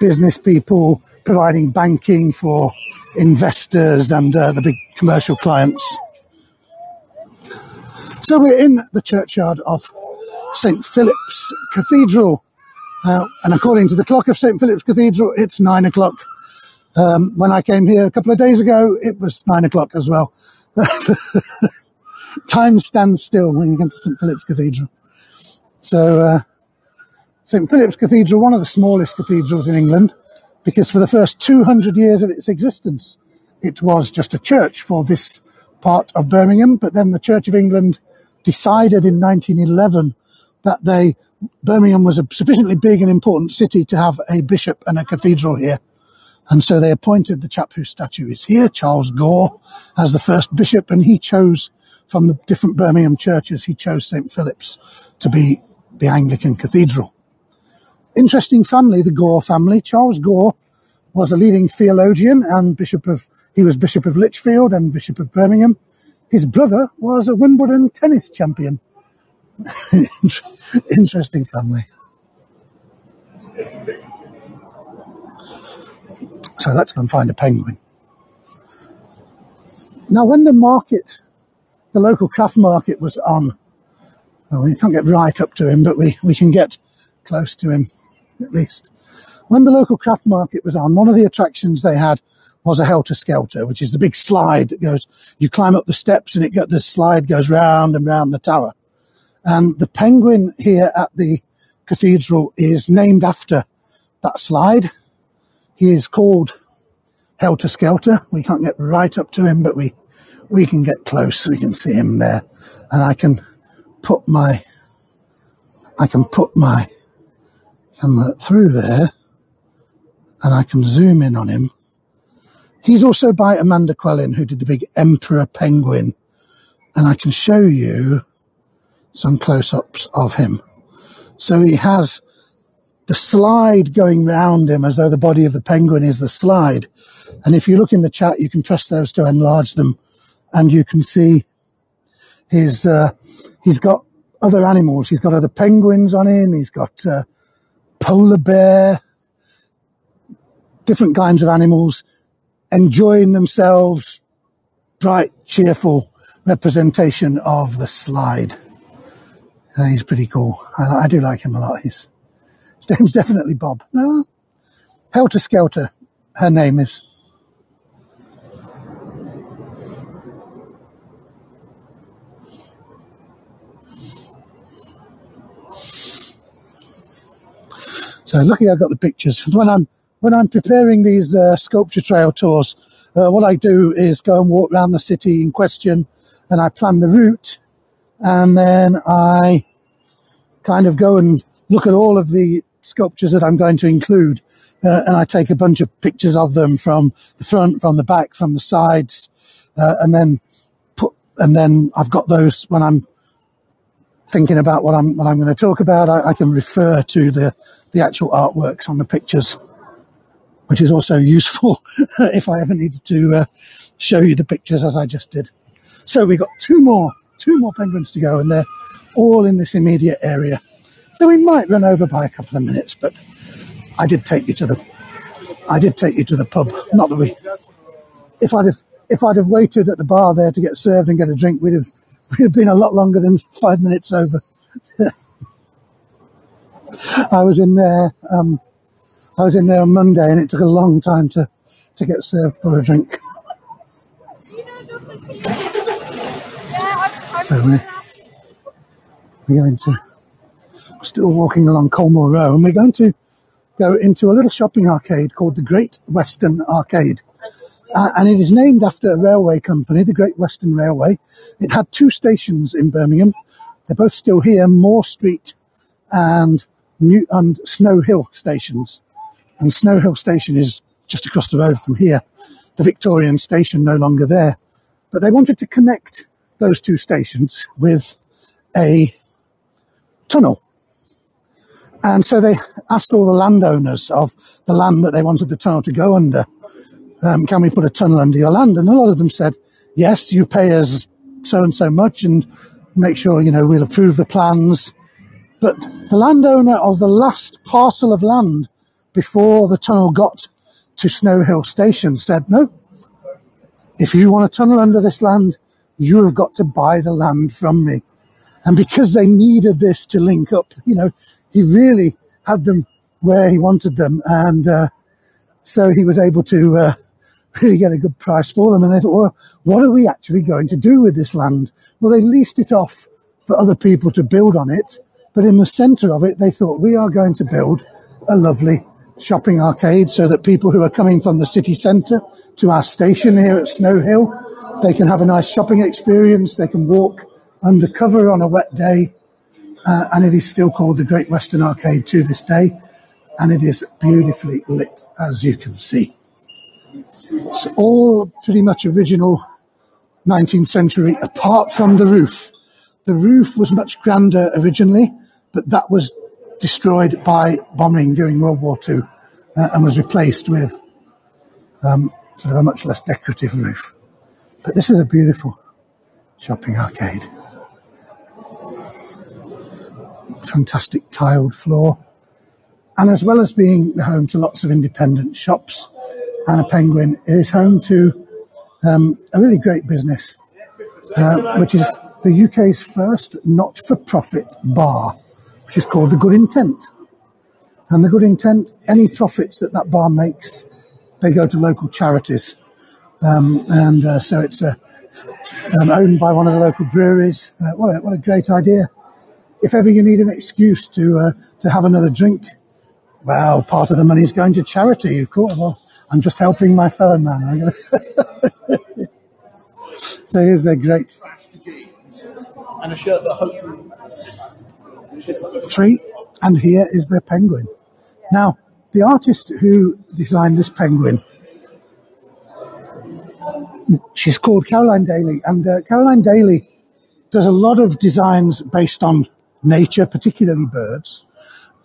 business people, providing banking for investors and the big commercial clients. So we're in the churchyard of St. Philip's Cathedral. And according to the clock of St. Philip's Cathedral, it's 9 o'clock. When I came here a couple of days ago, it was 9 o'clock as well. Time stands still when you come to St. Philip's Cathedral. So St. Philip's Cathedral, one of the smallest cathedrals in England, because for the first 200 years of its existence, it was just a church for this part of Birmingham. But then the Church of England decided in 1911 that Birmingham was a sufficiently big and important city to have a bishop and a cathedral here. And so they appointed the chap whose statue is here, Charles Gore, as the first bishop, and he chose from the different Birmingham churches, he chose St. Philip's to be the Anglican cathedral. Interesting family, the Gore family. Charles Gore was a leading theologian and he was Bishop of Lichfield and Bishop of Birmingham. His brother was a Wimbledon tennis champion. Interesting family. So let's go and find a penguin. Now, when the local craft market was on, well, we can't get right up to him, but we can get close to him, at least. When the local craft market was on, one of the attractions they had was a helter-skelter, which is the big slide that goes, you climb up the steps and the slide goes round and round the tower. And the penguin here at the cathedral is named after that slide. He is called Helter Skelter. We can't get right up to him, but we can get close. We can see him there. And I can put my camera through there and I can zoom in on him. He's also by Amanda Quellin, who did the big Emperor Penguin. And I can show you some close-ups of him. So he has the slide going round him as though the body of the penguin is the slide. And if you look in the chat, you can press those to enlarge them. And you can see he's got other animals. He's got other penguins on him. He's got polar bear, different kinds of animals enjoying themselves. Bright, cheerful representation of the slide. He's pretty cool. I do like him a lot. His name's definitely Bob. No, Helter Skelter, her name is. So lucky I've got the pictures. When I'm preparing these sculpture trail tours, what I do is go and walk around the city in question, and I plan the route, and then I kind of go and look at all of the sculptures that I'm going to include, and I take a bunch of pictures of them from the front, from the back, from the sides, and then I've got those when I'm thinking about what I'm going to talk about. I can refer to the actual artworks on the pictures, which is also useful if I ever needed to show you the pictures as I just did. So we got two more penguins to go, and they're all in this immediate area. So we might run over by a couple of minutes, but I did take you to the pub. Not that if I'd have waited at the bar there to get served and get a drink, we'd have been a lot longer than 5 minutes over. I was in there on Monday, and it took a long time to get served for a drink. So we're going to still walking along Colmore Row, and we're going to go into a little shopping arcade called the Great Western Arcade. And it is named after a railway company, the Great Western Railway. It had 2 stations in Birmingham. They're both still here, Moore Street and Snow Hill stations. And Snow Hill station is just across the road from here. The Victorian station no longer there. But they wanted to connect those 2 stations with a tunnel. And so they asked all the landowners of the land that they wanted the tunnel to go under, can we put a tunnel under your land? And a lot of them said, yes, you pay us so and so much and make sure, we'll approve the plans. But the landowner of the last parcel of land before the tunnel got to Snow Hill Station said, no, if you want a tunnel under this land, you have got to buy the land from me. And because they needed this to link up, he really had them where he wanted them. And so he was able to really get a good price for them. And they thought, well, what are we actually going to do with this land? Well, they leased it off for other people to build on it. But in the centre of it, they thought, we are going to build a lovely shopping arcade so that people who are coming from the city centre to our station here at Snow Hill, they can have a nice shopping experience. They can walk under cover on a wet day. And it is still called the Great Western Arcade to this day. And it is beautifully lit, as you can see. It's all pretty much original 19th century, apart from the roof. The roof was much grander originally, but that was destroyed by bombing during World War II and was replaced with sort of a much less decorative roof. But this is a beautiful shopping arcade. Fantastic tiled floor. And as well as being home to lots of independent shops and a penguin, it is home to a really great business, which is the UK's first not-for-profit bar, which is called The Good Intent. And The Good Intent, any profits that bar makes, they go to local charities. So it's owned by one of the local breweries. What a great idea. If ever you need an excuse to have another drink, well, part of the money is going to charity. Of course, well, I'm just helping my fellow man. So here's their great And a shirt that hopefully tree, and here is their penguin. Now, the artist who designed this penguin, she's called Caroline Daly, and Caroline Daly does a lot of designs based on nature, particularly birds,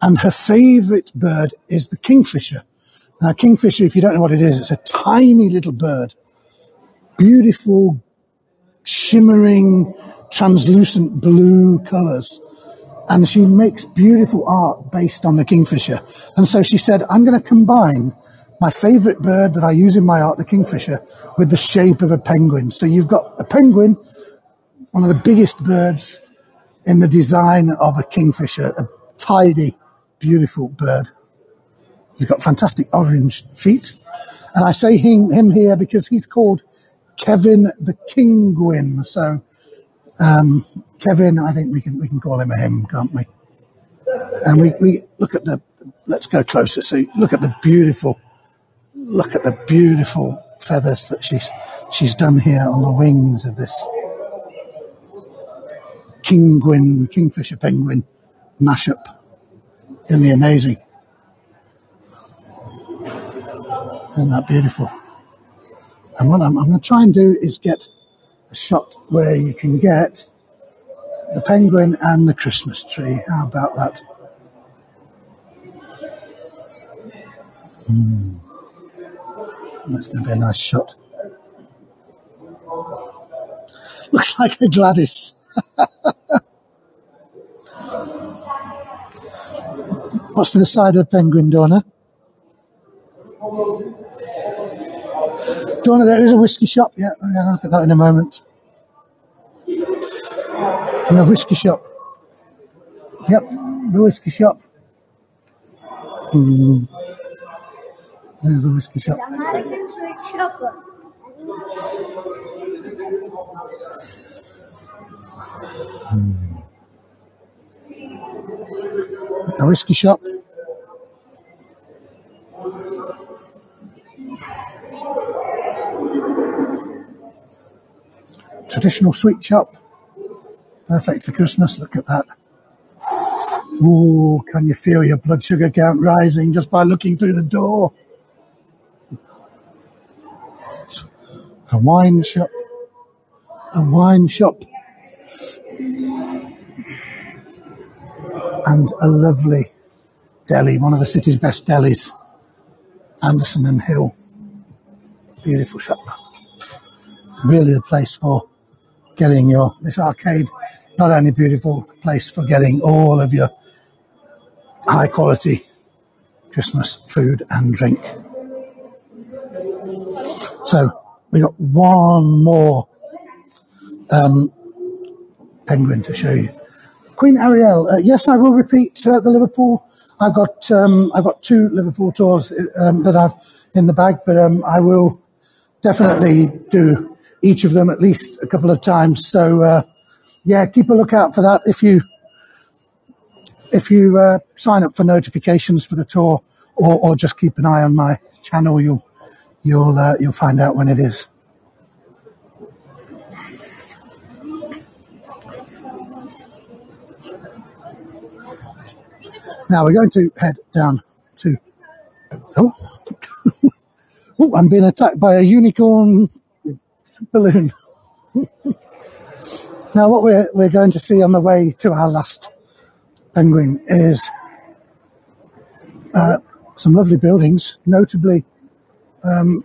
and her favourite bird is the kingfisher. Now, kingfisher, if you don't know what it is, it's a tiny little bird, beautiful, shimmering, translucent blue colours, and she makes beautiful art based on the kingfisher. And so she said, I'm going to combine my favourite bird that I use in my art, the kingfisher, with the shape of a penguin. So you've got a penguin, one of the biggest birds in the design of a kingfisher, a tidy, beautiful bird. He's got fantastic orange feet. And I say him here because he's called Kevin the Kingwin. So, Kevin, I think we can call him a him, can't we? And we look at let's go closer. So look at the beautiful feathers that she's done here on the wings of this kingfisher penguin. mashup. Isn't he amazing? Isn't that beautiful? And what I'm going to try and do is get a shot where you can get the penguin and the Christmas tree. How about that? That's going to be a nice shot. Looks like a Gladys. What's to the side of the penguin, Donna? Donna, there is a whiskey shop. Yeah, we're going to look at that in a moment. And the whiskey shop. Yep, the whiskey shop. There's the whiskey shop. American sweet chocolate. A whiskey shop. Traditional sweet shop. Perfect for Christmas. Look at that. Ooh, can you feel your blood sugar count rising just by looking through the door? A wine shop. A wine shop. And a lovely deli, one of the city's best delis. Anderson and Hill. Beautiful shop. Really the place for getting this arcade, not only beautiful place for getting all of your high quality Christmas food and drink. So we got one more penguin to show you. Queen Ariel. Yes, I will repeat the Liverpool. I've got 2 Liverpool tours that I've in the bag, but I will definitely do each of them at least a couple of times. So yeah, keep a lookout for that. If you sign up for notifications for the tour, or just keep an eye on my channel, you'll find out when it is. Now we're going to head down to. Oh, I'm being attacked by a unicorn balloon. Now, what we're going to see on the way to our last penguin is some lovely buildings, notably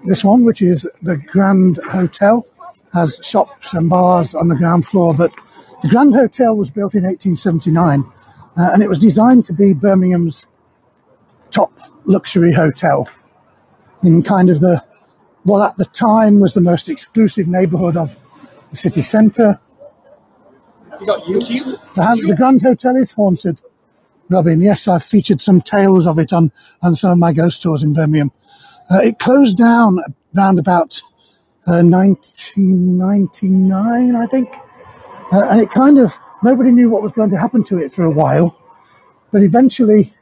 this one, which is the Grand Hotel, has shops and bars on the ground floor. But the Grand Hotel was built in 1879, and it was designed to be Birmingham's top luxury hotel in kind of what at the time was the most exclusive neighbourhood of the city centre. You got YouTube? The Grand Hotel is haunted, Robin. Yes, I've featured some tales of it on some of my ghost tours in Birmingham. It closed down around about 1999, I think. And it kind of, nobody knew what was going to happen to it for a while. But eventually,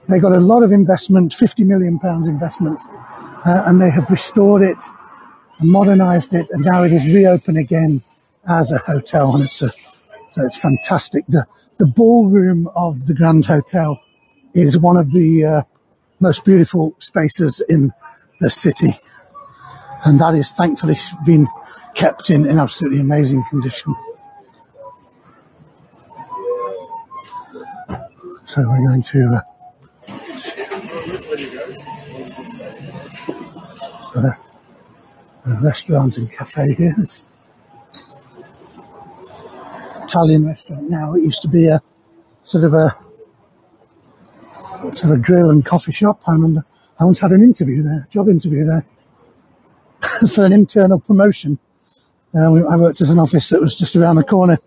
they got a lot of investment, £50 million investment, and they have restored it and modernised it, and now it is reopened again as a hotel, and so it's fantastic. The ballroom of the Grand Hotel is one of the most beautiful spaces in the city, and that is thankfully been kept in absolutely amazing condition. So we're going to a restaurant and cafe here. It's Italian restaurant now. It used to be a sort of a grill and coffee shop. I remember I once had an interview there, job interview there, for an internal promotion. I worked at an office that was just around the corner,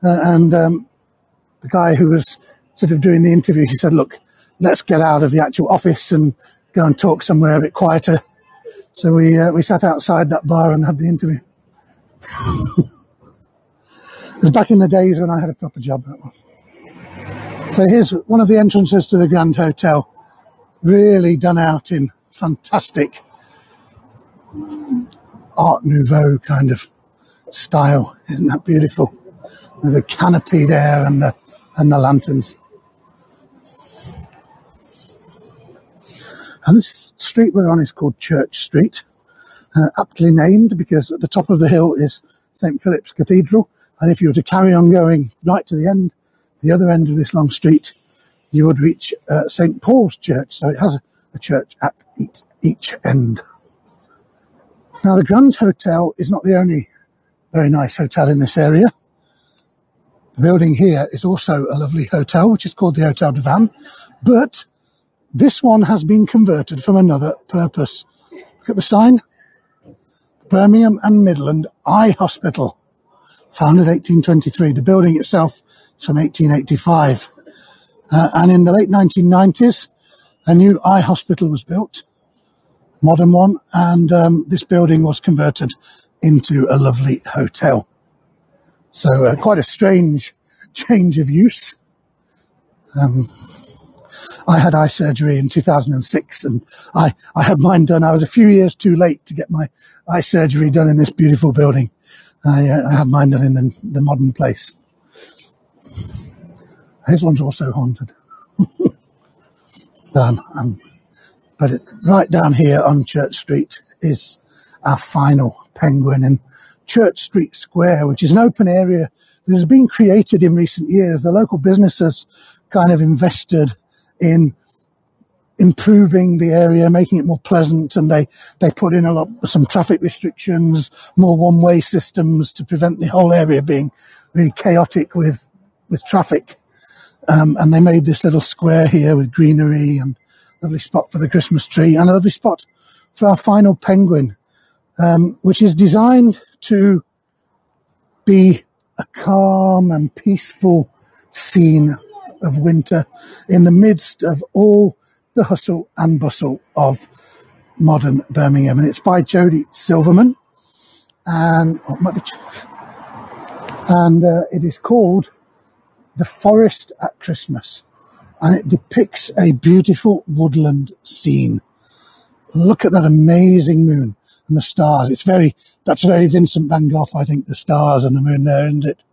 and the guy who was sort of doing the interview, he said, "Look, let's get out of the actual office and go and talk somewhere a bit quieter." So we sat outside that bar and had the interview. It was back in the days when I had a proper job, that was. So here's one of the entrances to the Grand Hotel, really done out in fantastic Art Nouveau kind of style. Isn't that beautiful? With the canopy there and the and the lanterns. And this street we're on is called Church Street, aptly named because at the top of the hill is St. Philip's Cathedral. And if you were to carry on going right to the other end of this long street, you would reach St. Paul's Church. So it has a church at each end. Now, the Grand Hotel is not the only very nice hotel in this area. The building here is also a lovely hotel, which is called the Hotel de Van, but this one has been converted from another purpose. Look at the sign. Birmingham and Midland Eye Hospital, founded 1823. The building itself is from 1885. And in the late 1990s, a new eye hospital was built, modern one, and this building was converted into a lovely hotel. So quite a strange change of use. I had eye surgery in 2006 and I had mine done. I was a few years too late to get my eye surgery done in this beautiful building. I had mine done in the modern place. This one's also haunted. But right down here on Church Street is our final penguin in Church Street Square, which is an open area that has been created in recent years. The local businesses kind of invested in improving the area, making it more pleasant, and they put in some traffic restrictions, more one-way systems to prevent the whole area being really chaotic with traffic. And they made this little square here with greenery and a lovely spot for the Christmas tree and a lovely spot for our final penguin, which is designed to be a calm and peaceful scene of winter in the midst of all the hustle and bustle of modern Birmingham. And it's by Jodie Silverman, and it is called The Forest at Christmas, and it depicts a beautiful woodland scene. Look at that amazing moon and the stars. That's very Vincent van Gogh, I think, the stars and the moon there, isn't it?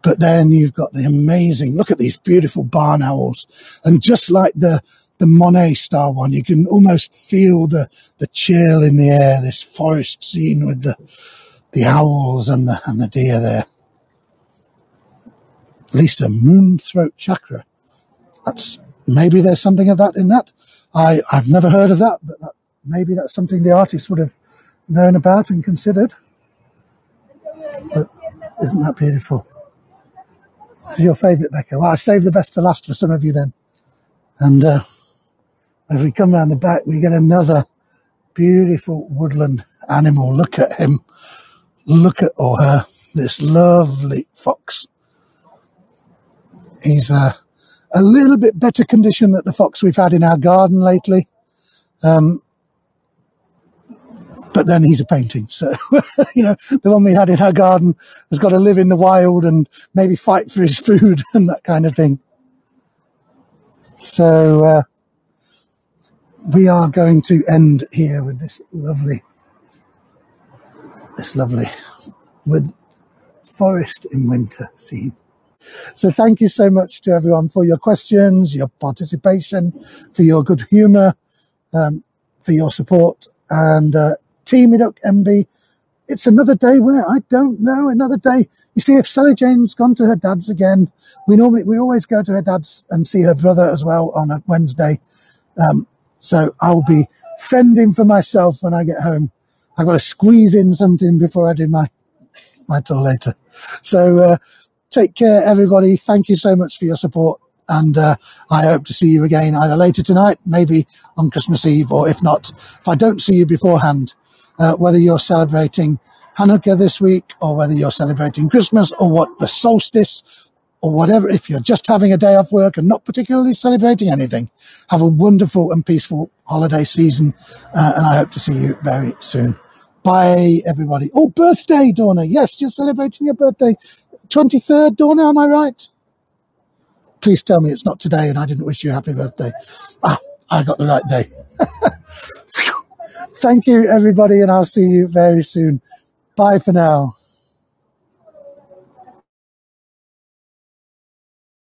But then you've got the amazing, look at these beautiful barn owls. And just like the Monet star one, you can almost feel the chill in the air, this forest scene with the owls and the deer there. At least a moon throat chakra. Maybe there's something of that in that. I've never heard of that, but maybe that's something the artist would have known about and considered. But isn't that beautiful? This is your favourite, Becca. Well, I saved the best to last for some of you then. And as we come around the back, we get another beautiful woodland animal. Look at him. Look at or her. This lovely fox. He's a little bit better condition than the fox we've had in our garden lately. But then he's a painting. So, the one we had in our garden has got to live in the wild and maybe fight for his food and that kind of thing. So, we are going to end here with this lovely wood forest in winter scene. So thank you so much to everyone for your questions, your participation, for your good humour, for your support. And Team Iduck MB, it's another day where I don't know, another day. You see, if Sally Jane's gone to her dad's again, we always go to her dad's and see her brother as well on a Wednesday. So I'll be fending for myself when I get home. I've got to squeeze in something before I do my tour later. So take care, everybody. Thank you so much for your support. And I hope to see you again either later tonight, maybe on Christmas Eve, or if not, if I don't see you beforehand, whether you're celebrating Hanukkah this week or whether you're celebrating Christmas or the solstice or whatever, if you're just having a day off work and not particularly celebrating anything, have a wonderful and peaceful holiday season. And I hope to see you very soon. Bye, everybody. Oh, birthday, Donna. Yes, you're celebrating your birthday. 23rd, Donna, am I right? Please tell me it's not today and I didn't wish you a happy birthday. I got the right day. Thank you, everybody, and I'll see you very soon. Bye for now.